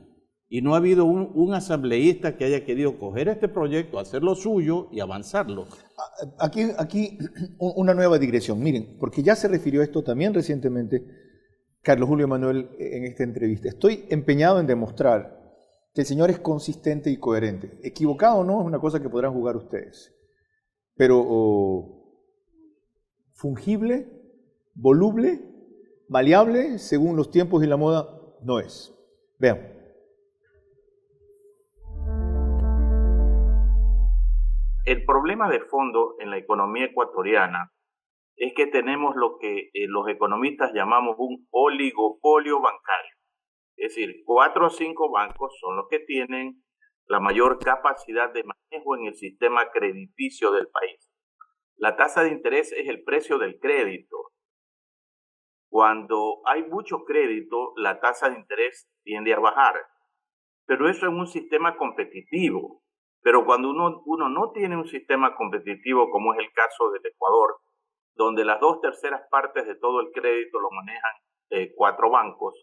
Y no ha habido un asambleísta que haya querido coger este proyecto, hacerlo suyo y avanzarlo. Aquí una nueva digresión. Miren, porque ya se refirió a esto también recientemente Carlos Julio Manuel en esta entrevista. Estoy empeñado en demostrar que el señor es consistente y coherente. Equivocado o no es una cosa que podrán jugar ustedes. Pero fungible, voluble, maleable, según los tiempos y la moda, no es. Vean. El problema de fondo en la economía ecuatoriana es que tenemos lo que los economistas llamamos un oligopolio bancario. Es decir, 4 o 5 bancos son los que tienen la mayor capacidad de manejo en el sistema crediticio del país. La tasa de interés es el precio del crédito. Cuando hay mucho crédito, la tasa de interés tiende a bajar. Pero eso en un sistema competitivo. Pero cuando uno no tiene un sistema competitivo, como es el caso del Ecuador, donde las 2/3 partes de todo el crédito lo manejan 4 bancos,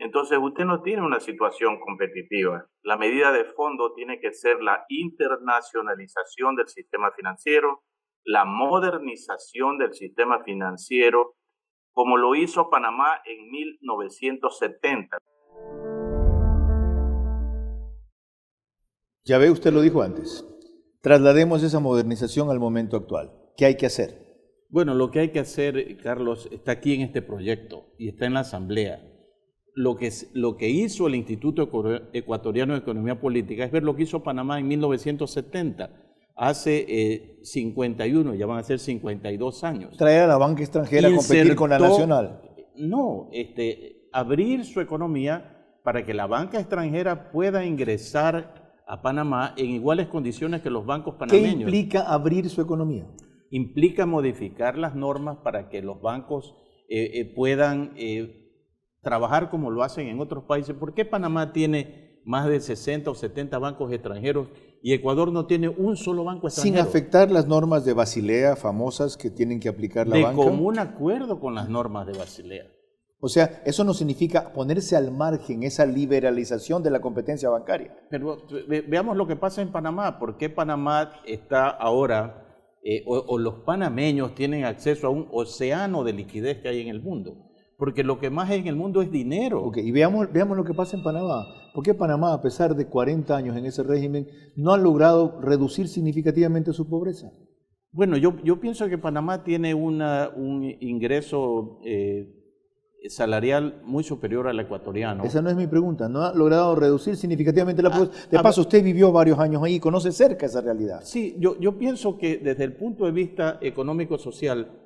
entonces usted no tiene una situación competitiva. La medida de fondo tiene que ser la internacionalización del sistema financiero, la modernización del sistema financiero, como lo hizo Panamá en 1970. Ya ve, usted lo dijo antes. Traslademos esa modernización al momento actual. ¿Qué hay que hacer? Bueno, lo que hay que hacer, Carlos, está aquí en este proyecto y está en la Asamblea. lo que hizo el Instituto Ecuatoriano de Economía Política es ver lo que hizo Panamá en 1970, hace 51, ya van a ser 52 años. Traer a la banca extranjera a competir con la nacional. No, abrir su economía para que la banca extranjera pueda ingresar a Panamá en iguales condiciones que los bancos panameños. ¿Qué implica abrir su economía? Implica modificar las normas para que los bancos puedan trabajar como lo hacen en otros países. ¿Por qué Panamá tiene más de 60 o 70 bancos extranjeros y Ecuador no tiene un solo banco extranjero? Sin afectar las normas de Basilea famosas que tienen que aplicar la banca. De común acuerdo con las normas de Basilea. O sea, eso no significa ponerse al margen, esa liberalización de la competencia bancaria. Pero veamos lo que pasa en Panamá. ¿Por qué Panamá está ahora, o los panameños tienen acceso a un océano de liquidez que hay en el mundo? Porque lo que más hay en el mundo es dinero. Okay, y veamos lo que pasa en Panamá. ¿Por qué Panamá, a pesar de 40 años en ese régimen, no ha logrado reducir significativamente su pobreza? Bueno, yo pienso que Panamá tiene un ingreso salarial muy superior al ecuatoriano. Esa no es mi pregunta. ¿No ha logrado reducir significativamente la pobreza? De paso, usted vivió varios años ahí y conoce cerca esa realidad. Sí, yo pienso que desde el punto de vista económico-social,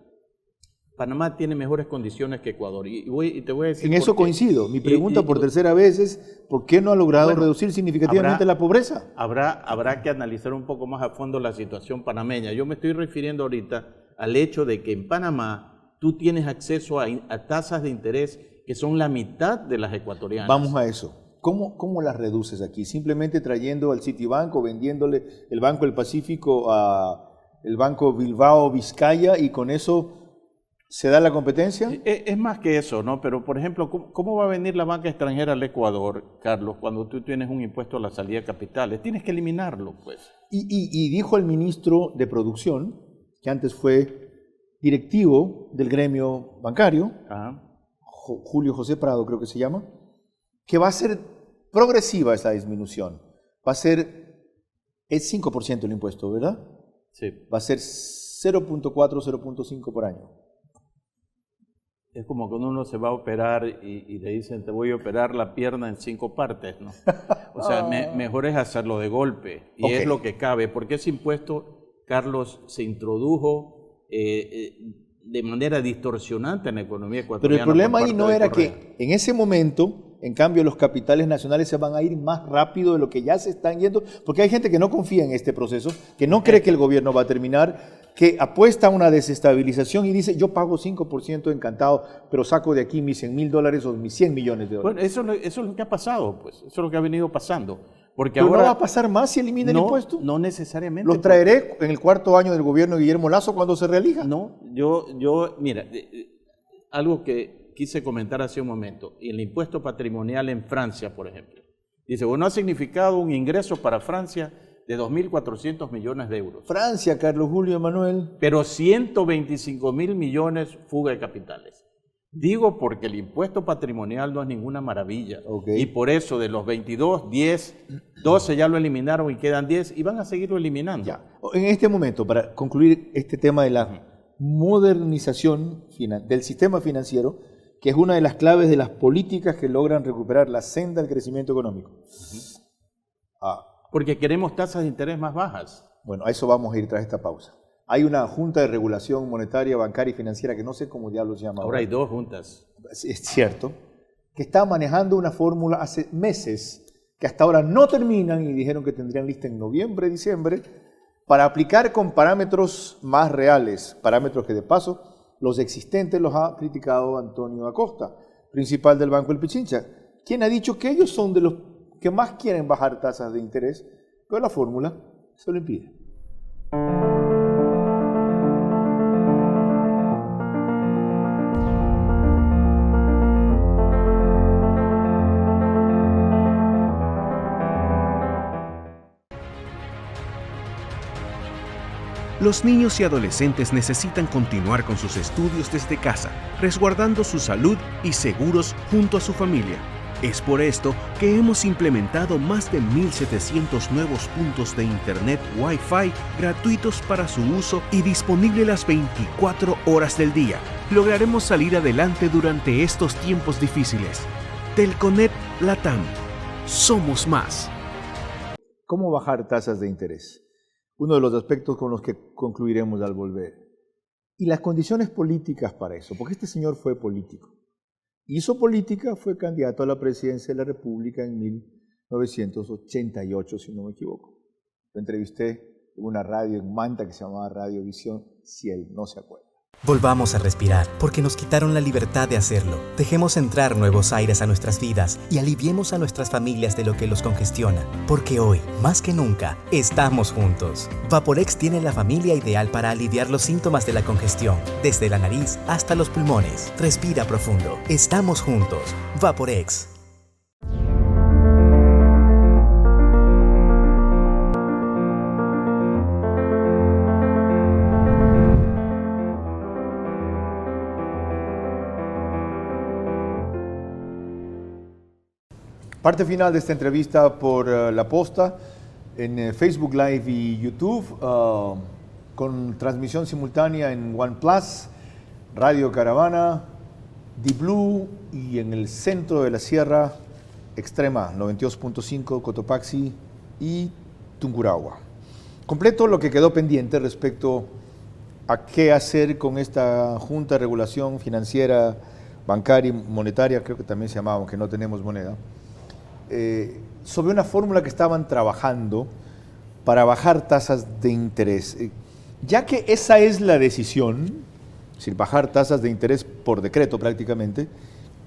Panamá tiene mejores condiciones que Ecuador. Y te voy a decir en eso coincido. Mi pregunta por tercera vez es, ¿por qué no ha logrado reducir significativamente la pobreza? Habrá que analizar un poco más a fondo la situación panameña. Yo me estoy refiriendo ahorita al hecho de que en Panamá tú tienes acceso a tasas de interés que son la mitad de las ecuatorianas. Vamos a eso. ¿Cómo las reduces aquí? ¿Simplemente trayendo al Citibank o vendiéndole el Banco del Pacífico al Banco Bilbao Vizcaya y con eso se da la competencia? Es más que eso, ¿no? Pero, por ejemplo, ¿cómo va a venir la banca extranjera al Ecuador, Carlos, cuando tú tienes un impuesto a la salida de capitales? Tienes que eliminarlo, pues. Y dijo el ministro de Producción, que antes fue directivo del gremio bancario, Julio José Prado creo que se llama, que va a ser progresiva esa disminución. Va a ser, es 5% el impuesto, ¿verdad? Sí. Va a ser 0.4, 0.5 por año. Es como cuando uno se va a operar y le dicen, te voy a operar la pierna en 5 partes, ¿no? O sea, mejor es hacerlo de golpe, y es lo que cabe, porque ese impuesto, Carlos, se introdujo de manera distorsionante en la economía ecuatoriana. Pero el problema ahí no era que en ese momento, en cambio, los capitales nacionales se van a ir más rápido de lo que ya se están yendo, porque hay gente que no confía en este proceso, que no cree que el gobierno va a terminar, que apuesta a una desestabilización y dice, yo pago 5% encantado, pero saco de aquí mis $100,000 o mis $100 millones. Bueno, eso es lo que ha pasado, pues. Eso es lo que ha venido pasando. Porque ¿Pero ahora no va a pasar más si elimina el impuesto? No necesariamente. ¿Los traeré en el 4º año del gobierno de Guillermo Lasso cuando se reelija? No, mira, algo que quise comentar hace un momento, y el impuesto patrimonial en Francia, por ejemplo. Dice, bueno, ha significado un ingreso para Francia de 2.400 millones de euros. Francia, Carlos Julio Emanuel. Pero 125.000 millones fuga de capitales. Digo porque el impuesto patrimonial no es ninguna maravilla. Y por eso de los 22, 12 ya lo eliminaron y quedan 10 y van a seguirlo eliminando. Ya. En este momento, para concluir este tema de la modernización del sistema financiero, que es una de las claves de las políticas que logran recuperar la senda del crecimiento económico. Porque queremos tasas de interés más bajas. Bueno, a eso vamos a ir tras esta pausa. Hay una Junta de Regulación Monetaria, Bancaria y Financiera, que no sé cómo diablos se llama. Ahora hay 2 juntas. Es cierto, que está manejando una fórmula hace meses, que hasta ahora no terminan y dijeron que tendrían lista en noviembre, diciembre, para aplicar con parámetros más reales, parámetros que de paso los existentes los ha criticado Antonio Acosta, principal del Banco del Pichincha, quien ha dicho que ellos son de los que más quieren bajar tasas de interés, pero la fórmula se lo impide. Los niños y adolescentes necesitan continuar con sus estudios desde casa, resguardando su salud y seguros junto a su familia. Es por esto que hemos implementado más de 1.700 nuevos puntos de Internet Wi-Fi gratuitos para su uso y disponible las 24 horas del día. Lograremos salir adelante durante estos tiempos difíciles. Telconet Latam. Somos más. ¿Cómo bajar tasas de interés? Uno de los aspectos con los que concluiremos al volver. Y las condiciones políticas para eso, porque este señor fue político. Hizo política, fue candidato a la presidencia de la República en 1988, si no me equivoco. Lo entrevisté en una radio en Manta que se llamaba Radio Visión, si él no se acuerda. Volvamos a respirar, porque nos quitaron la libertad de hacerlo. Dejemos entrar nuevos aires a nuestras vidas y aliviemos a nuestras familias de lo que los congestiona. Porque hoy, más que nunca, estamos juntos. Vaporex tiene la familia ideal para aliviar los síntomas de la congestión, desde la nariz hasta los pulmones. Respira profundo. Estamos juntos. Vaporex. Parte final de esta entrevista por La Posta en Facebook Live y YouTube, con transmisión simultánea en OnePlus, Radio Caravana, Deep Blue y en el centro de la Sierra Extrema, 92.5, Cotopaxi y Tungurahua. Completo lo que quedó pendiente respecto a qué hacer con esta Junta de Regulación Financiera, Bancaria y Monetaria, creo que también se llamaba, aunque no tenemos moneda, sobre una fórmula que estaban trabajando para bajar tasas de interés. Ya que esa es la decisión, es decir, bajar tasas de interés por decreto prácticamente,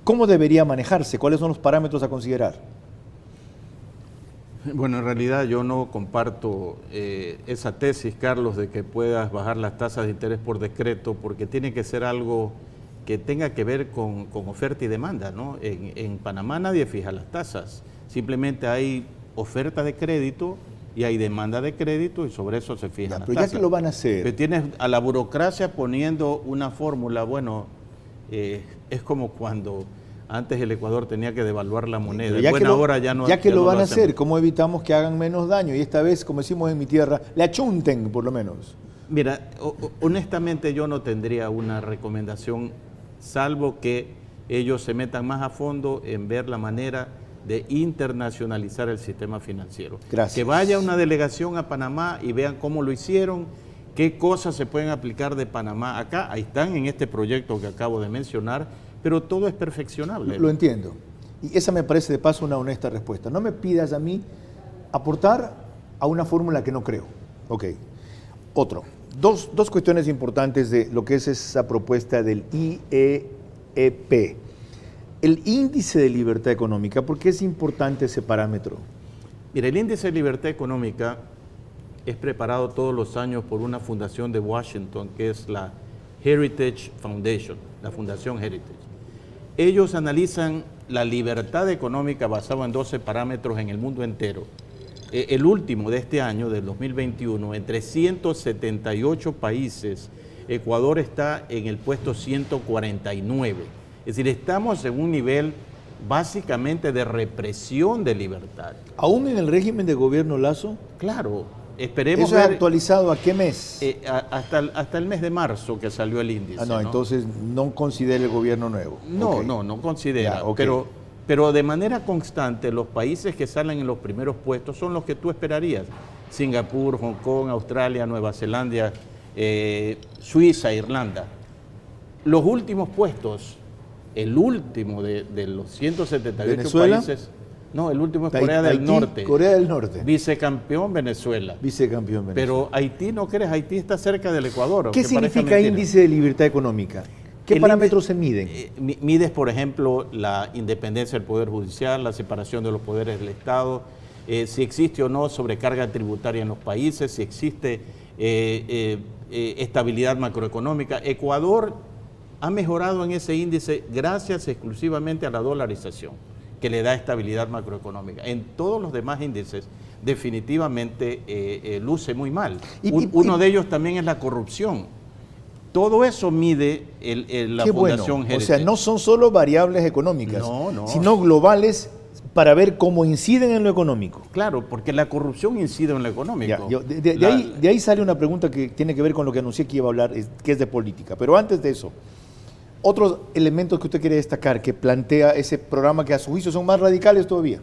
¿cómo debería manejarse? ¿Cuáles son los parámetros a considerar? Bueno, en realidad yo no comparto esa tesis, Carlos, de que puedas bajar las tasas de interés por decreto, porque tiene que ser algo que tenga que ver con oferta y demanda, ¿no? En Panamá nadie fija las tasas, simplemente hay oferta de crédito y hay demanda de crédito y sobre eso se fijan las tasas. Pero ya que lo van a hacer. Pero tienes a la burocracia poniendo una fórmula, bueno, es como cuando antes el Ecuador tenía que devaluar la moneda, ya que lo van a hacer, ¿cómo evitamos que hagan menos daño? Y esta vez, como decimos en mi tierra, le achunten por lo menos. Mira, honestamente yo no tendría una recomendación, salvo que ellos se metan más a fondo en ver la manera de internacionalizar el sistema financiero. Gracias. Que vaya una delegación a Panamá y vean cómo lo hicieron, qué cosas se pueden aplicar de Panamá acá. Ahí están en este proyecto que acabo de mencionar, pero todo es perfeccionable. Lo entiendo. Y esa me parece de paso una honesta respuesta. No me pidas a mí aportar a una fórmula que no creo. Ok. Otro. Dos cuestiones importantes de lo que es esa propuesta del IEEP. El índice de libertad económica, ¿por qué es importante ese parámetro? Mira, el índice de libertad económica es preparado todos los años por una fundación de Washington, que es la Heritage Foundation, la Fundación Heritage. Ellos analizan la libertad económica basada en 12 parámetros en el mundo entero. El último de este año, del 2021, entre 178 países, Ecuador está en el puesto 149. Es decir, estamos en un nivel básicamente de represión de libertad. ¿Aún en el régimen de gobierno Lazo? Claro. Esperemos ¿Eso es actualizado a qué mes? Hasta el mes de marzo que salió el índice. Ah, no, entonces no considera el gobierno nuevo. No, okay. no considera. Ya, okay. Pero de manera constante los países que salen en los primeros puestos son los que tú esperarías. Singapur, Hong Kong, Australia, Nueva Zelanda, Suiza, Irlanda. Los últimos puestos, el último de los 178 ¿Venezuela? Países... No, el último es Corea del Norte. Corea del Norte. Vicecampeón Venezuela. Vicecampeón Venezuela. Pero Haití, ¿no crees? Haití está cerca del Ecuador. ¿Qué significa índice de libertad económica? ¿Qué parámetros se miden? Mides, por ejemplo, la independencia del Poder Judicial, la separación de los poderes del Estado, si existe o no sobrecarga tributaria en los países, si existe estabilidad macroeconómica. Ecuador ha mejorado en ese índice gracias exclusivamente a la dolarización, que le da estabilidad macroeconómica. En todos los demás índices definitivamente luce muy mal. Uno de ellos también es la corrupción. Todo eso mide la Fundación Heritage. O sea, no son solo variables económicas, sino globales para ver cómo inciden en lo económico. Claro, porque la corrupción incide en lo económico. De ahí sale una pregunta que tiene que ver con lo que anuncié que iba a hablar, que es de política. Pero antes de eso, otros elementos que usted quiere destacar que plantea ese programa que a su juicio son más radicales todavía.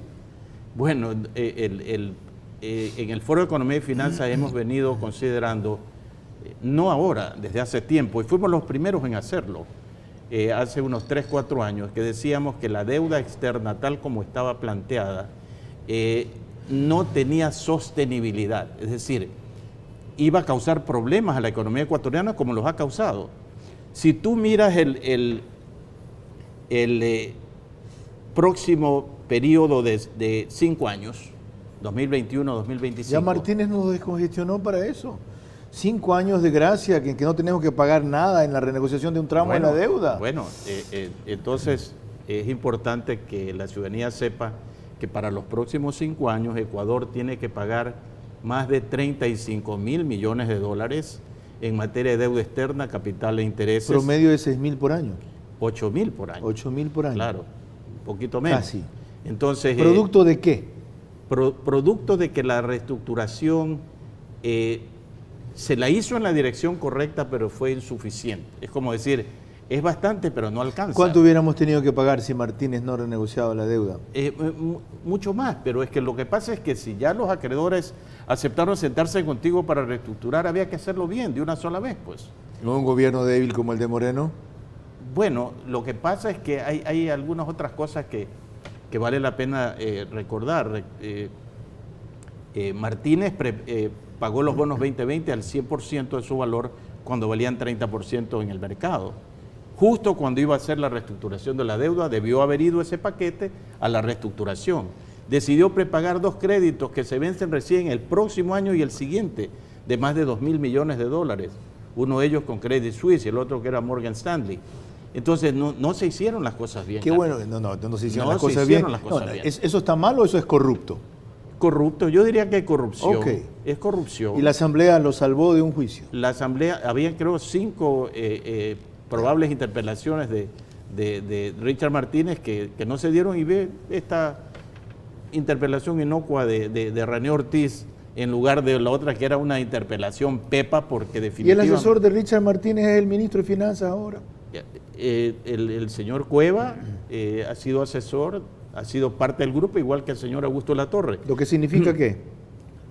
Bueno, en el Foro de Economía y Finanzas hemos venido considerando, no ahora, desde hace tiempo, y fuimos los primeros en hacerlo, hace unos 3, 4 años, que decíamos que la deuda externa, tal como estaba planteada, no tenía sostenibilidad, es decir, iba a causar problemas a la economía ecuatoriana como los ha causado. Si tú miras el próximo periodo de 5 años, 2021-2025. Ya Martínez nos descongestionó para eso. 5 años de gracia, que no tenemos que pagar nada en la renegociación de un tramo de la deuda. Bueno, entonces es importante que la ciudadanía sepa que para los próximos 5 años Ecuador tiene que pagar más de 35 mil millones de dólares en materia de deuda externa, capital e intereses. Promedio de 6.000 por año. 8.000 por año. 8.000 por año. Claro, un poquito menos. Casi. Entonces, ¿producto de qué? Producto de que la reestructuración se la hizo en la dirección correcta, pero fue insuficiente. Es como decir, es bastante, pero no alcanza. ¿Cuánto hubiéramos tenido que pagar si Martínez no renegociaba la deuda? Mucho más, pero es que lo que pasa es que si ya los acreedores aceptaron sentarse contigo para reestructurar, había que hacerlo bien, de una sola vez, pues. ¿No un gobierno débil como el de Moreno? Bueno, lo que pasa es que hay algunas otras cosas que vale la pena recordar. Martínez pagó los bonos 2020 al 100% de su valor cuando valían 30% en el mercado. Justo cuando iba a hacer la reestructuración de la deuda, debió haber ido ese paquete a la reestructuración. Decidió prepagar 2 créditos que se vencen recién el próximo año y el siguiente, de más de 2.000 millones de dólares. Uno de ellos con Credit Suisse y el otro que era Morgan Stanley. Entonces no se hicieron las cosas bien. Qué bueno, no se hicieron las cosas bien. ¿Eso está mal o eso es corrupto? Corrupto, yo diría que es corrupción. Okay. Es corrupción. ¿Y la Asamblea lo salvó de un juicio? La Asamblea, había creo 5 probables interpelaciones de Richard Martínez que no se dieron, y ve esta interpelación inocua de René Ortiz en lugar de la otra que era una interpelación pepa, porque definitivamente... ¿Y el asesor de Richard Martínez es el ministro de Finanzas ahora? El señor Cueva ha sido asesor, ha sido parte del grupo, igual que el señor Augusto Latorre. ¿Lo que significa qué?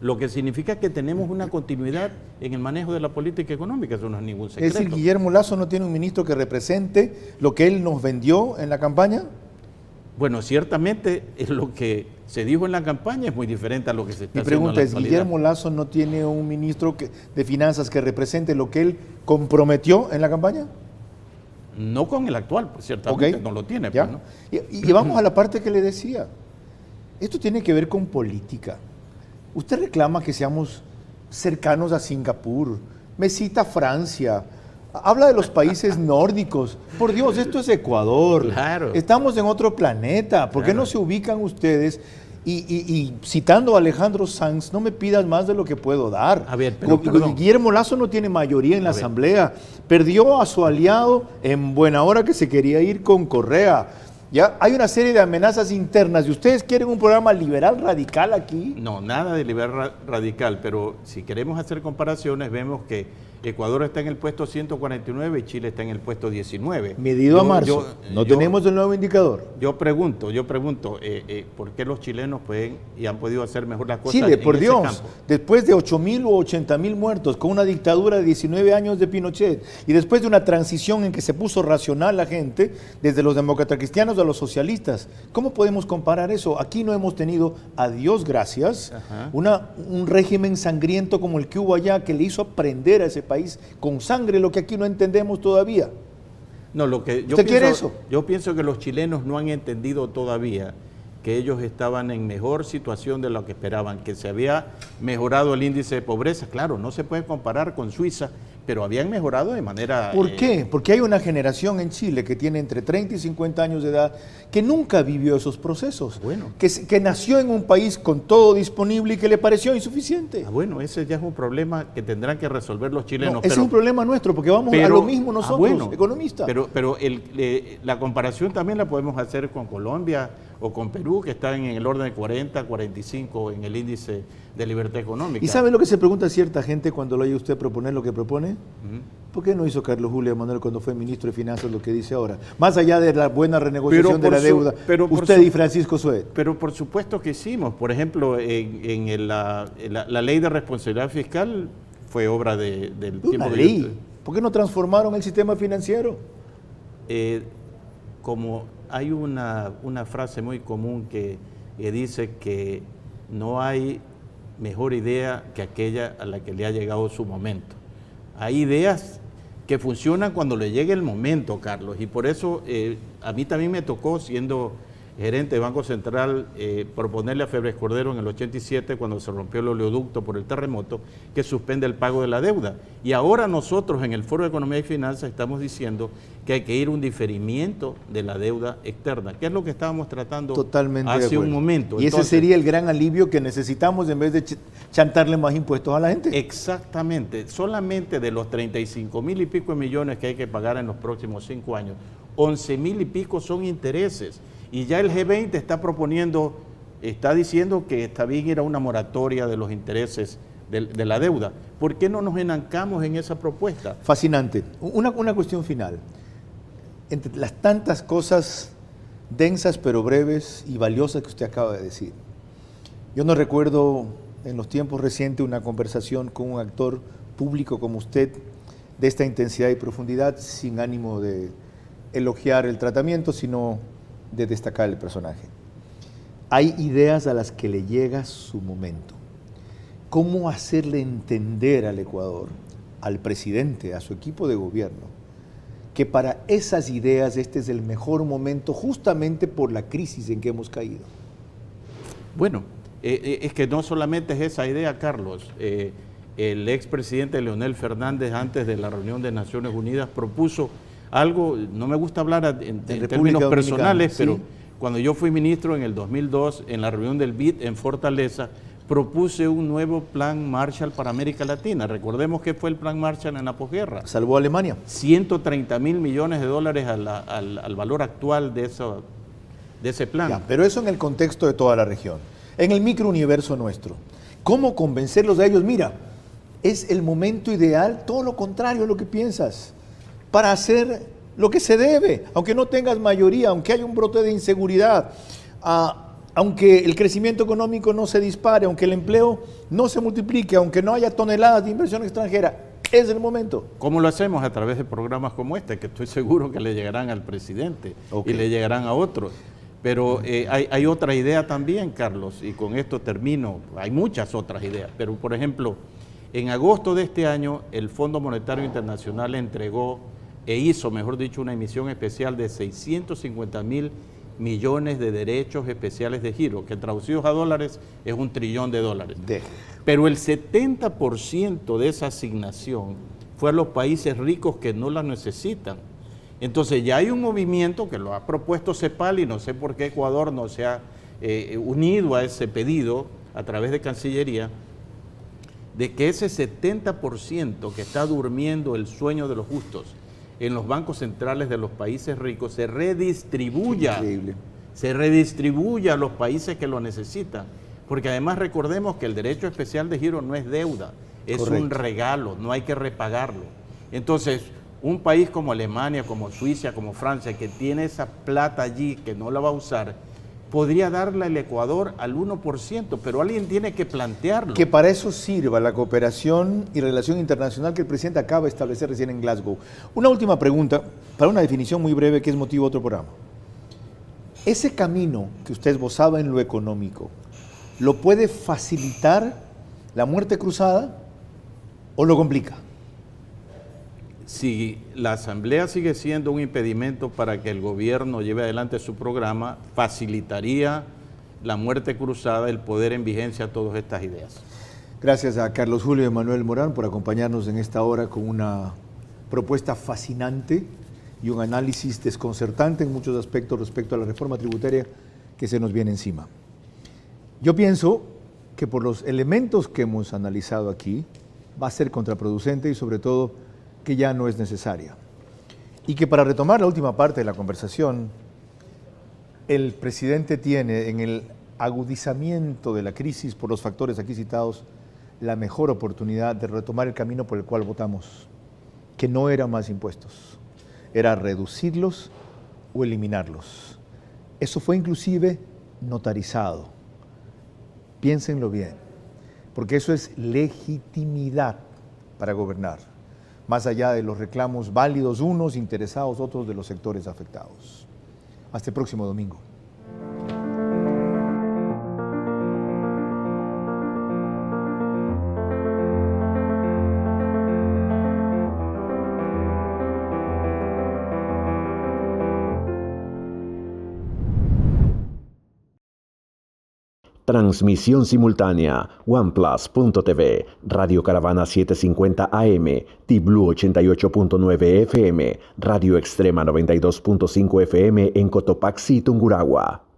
Lo que significa que tenemos una continuidad en el manejo de la política económica, eso no es ningún secreto. ¿Es decir, Guillermo Lasso no tiene un ministro que represente lo que él nos vendió en la campaña? Bueno, ciertamente lo que se dijo en la campaña es muy diferente a lo que se está haciendo en la actualidad. Mi pregunta es, ¿Guillermo Lasso no tiene un ministro de Finanzas que represente lo que él comprometió en la campaña? No con el actual, pues ciertamente no lo tiene. Pues, ¿no? Y vamos a la parte que le decía. Esto tiene que ver con política. Usted reclama que seamos cercanos a Singapur, me cita Francia, habla de los países nórdicos. Por Dios, esto es Ecuador. Claro. Estamos en otro planeta. ¿Por qué no se ubican ustedes? Y citando a Alejandro Sanz, no me pidas más de lo que puedo dar. A ver, pero Guillermo Lasso no tiene mayoría en la Asamblea. Perdió a su aliado en buena hora que se quería ir con Correa. Ya hay una serie de amenazas internas. ¿Y ustedes quieren un programa liberal radical aquí? No, nada de liberal radical, pero si queremos hacer comparaciones, vemos que Ecuador está en el puesto 149 y Chile está en el puesto 19. Medido a marzo. No tenemos el nuevo indicador. Yo pregunto, ¿por qué los chilenos pueden y han podido hacer mejor las cosas? Chile, por Dios, campo? Después de 8.000 o 80.000 muertos, con una dictadura de 19 años de Pinochet, y después de una transición en que se puso racional la gente, desde los demócratas cristianos a los socialistas, ¿cómo podemos comparar eso? Aquí no hemos tenido, a Dios gracias, un régimen sangriento como el que hubo allá, que le hizo aprender a ese país con sangre lo que aquí no entendemos todavía. No, lo que ¿Usted quiere eso? Yo pienso que los chilenos no han entendido todavía que ellos estaban en mejor situación de lo que esperaban, que se había mejorado el índice de pobreza. Claro, no se puede comparar con Suiza, pero habían mejorado de manera... ¿Por qué? Porque hay una generación en Chile que tiene entre 30 y 50 años de edad que nunca vivió esos procesos, que nació en un país con todo disponible y que le pareció insuficiente. Bueno, ese ya es un problema que tendrán que resolver los chilenos. No, ese es un problema nuestro, porque vamos a lo mismo nosotros, economistas. Pero la comparación también la podemos hacer con Colombia o con Perú, que están en el orden de 40, 45 en el índice de libertad económica. ¿Y sabe lo que se pregunta cierta gente cuando lo oye usted proponer lo que propone? ¿Por qué no hizo Carlos Julio Manuel cuando fue ministro de Finanzas lo que dice ahora? Más allá de la buena renegociación de la deuda, usted y Francisco Sued. Pero por supuesto que hicimos. Por ejemplo, la ley de responsabilidad fiscal fue obra del tiempo ¿Una ley? ¿Por qué no transformaron el sistema financiero? Como hay una frase muy común que dice que no hay mejor idea que aquella a la que le ha llegado su momento. Hay ideas que funcionan cuando le llegue el momento, Carlos, y por eso a mí también me tocó, siendo gerente de Banco Central, proponerle a Febres Cordero en el 87, cuando se rompió el oleoducto por el terremoto, que suspenda el pago de la deuda. Y ahora nosotros en el Foro de Economía y Finanzas estamos diciendo que hay que ir a un diferimiento de la deuda externa, que es lo que estábamos tratando hace un momento. Y ese sería el gran alivio que necesitamos en vez de chantarle más impuestos a la gente. Exactamente. Solamente de los 35,000 y pico de millones que hay que pagar en los próximos 5 años, 11,000 y pico son intereses. Y ya el G20 está diciendo que está bien ir a una moratoria de los intereses de la deuda. ¿Por qué no nos enancamos en esa propuesta? Fascinante. Una cuestión final. Entre las tantas cosas densas pero breves y valiosas que usted acaba de decir, yo no recuerdo en los tiempos recientes una conversación con un actor público como usted de esta intensidad y profundidad, sin ánimo de elogiar el tratamiento, sino de destacar el personaje. Hay ideas a las que le llega su momento. ¿Cómo hacerle entender al Ecuador, al presidente, a su equipo de gobierno, que para esas ideas este es el mejor momento justamente por la crisis en que hemos caído? Bueno, es que no solamente es esa idea, Carlos. El expresidente Leonel Fernández, antes de la reunión de Naciones Unidas, propuso algo, no me gusta hablar en términos personales, pero ¿sí? Cuando yo fui ministro en el 2002, en la reunión del BID en Fortaleza, propuse un nuevo plan Marshall para América Latina. Recordemos que fue el plan Marshall en la posguerra. ¿Salvó a Alemania? 130,000 millones de dólares al valor actual de ese plan. Ya, pero eso en el contexto de toda la región. En el microuniverso nuestro, ¿cómo convencerlos a ellos? Mira, es el momento ideal, todo lo contrario a lo que piensas, para hacer lo que se debe, aunque no tengas mayoría, aunque haya un brote de inseguridad, aunque el crecimiento económico no se dispare, aunque el empleo no se multiplique, aunque no haya toneladas de inversión extranjera, es el momento. ¿Cómo lo hacemos? A través de programas como este, que estoy seguro que le llegarán al presidente y le llegarán a otros. Pero hay otra idea también, Carlos, y con esto termino. Hay muchas otras ideas, pero por ejemplo, en agosto de este año, el Fondo Monetario Internacional hizo, mejor dicho, una emisión especial de 650,000 millones de derechos especiales de giro, que traducidos a dólares es $1 trillón. Pero el 70% de esa asignación fue a los países ricos que no la necesitan. Entonces ya hay un movimiento que lo ha propuesto CEPAL y no sé por qué Ecuador no se ha unido a ese pedido a través de Cancillería, de que ese 70% que está durmiendo el sueño de los justos en los bancos centrales de los países ricos se redistribuya a los países que lo necesitan. Porque además recordemos que el derecho especial de giro no es deuda, es un regalo, no hay que repagarlo. Entonces, un país como Alemania, como Suiza, como Francia, que tiene esa plata allí, que no la va a usar, podría darle al Ecuador al 1%, pero alguien tiene que plantearlo. Que para eso sirva la cooperación y relación internacional que el presidente acaba de establecer recién en Glasgow. Una última pregunta, para una definición muy breve que es motivo de otro programa. Ese camino que usted esbozaba en lo económico, ¿lo puede facilitar la muerte cruzada o lo complica? Si la Asamblea sigue siendo un impedimento para que el gobierno lleve adelante su programa, facilitaría la muerte cruzada, el poder en vigencia todas estas ideas. Gracias a Carlos Julio Emanuel Morán por acompañarnos en esta hora con una propuesta fascinante y un análisis desconcertante en muchos aspectos respecto a la reforma tributaria que se nos viene encima. Yo pienso que por los elementos que hemos analizado aquí va a ser contraproducente y sobre todo que ya no es necesaria. Y que para retomar la última parte de la conversación, el presidente tiene en el agudizamiento de la crisis por los factores aquí citados la mejor oportunidad de retomar el camino por el cual votamos, que no era más impuestos, era reducirlos o eliminarlos. Eso fue inclusive notarizado. Piénsenlo bien, porque eso es legitimidad para gobernar, más allá de los reclamos válidos unos, interesados otros de los sectores afectados. Hasta el próximo domingo. Transmisión simultánea, OnePlus.tv, Radio Caravana 750 AM, T-Blue 88.9 FM, Radio Extrema 92.5 FM en Cotopaxi, Tungurahua.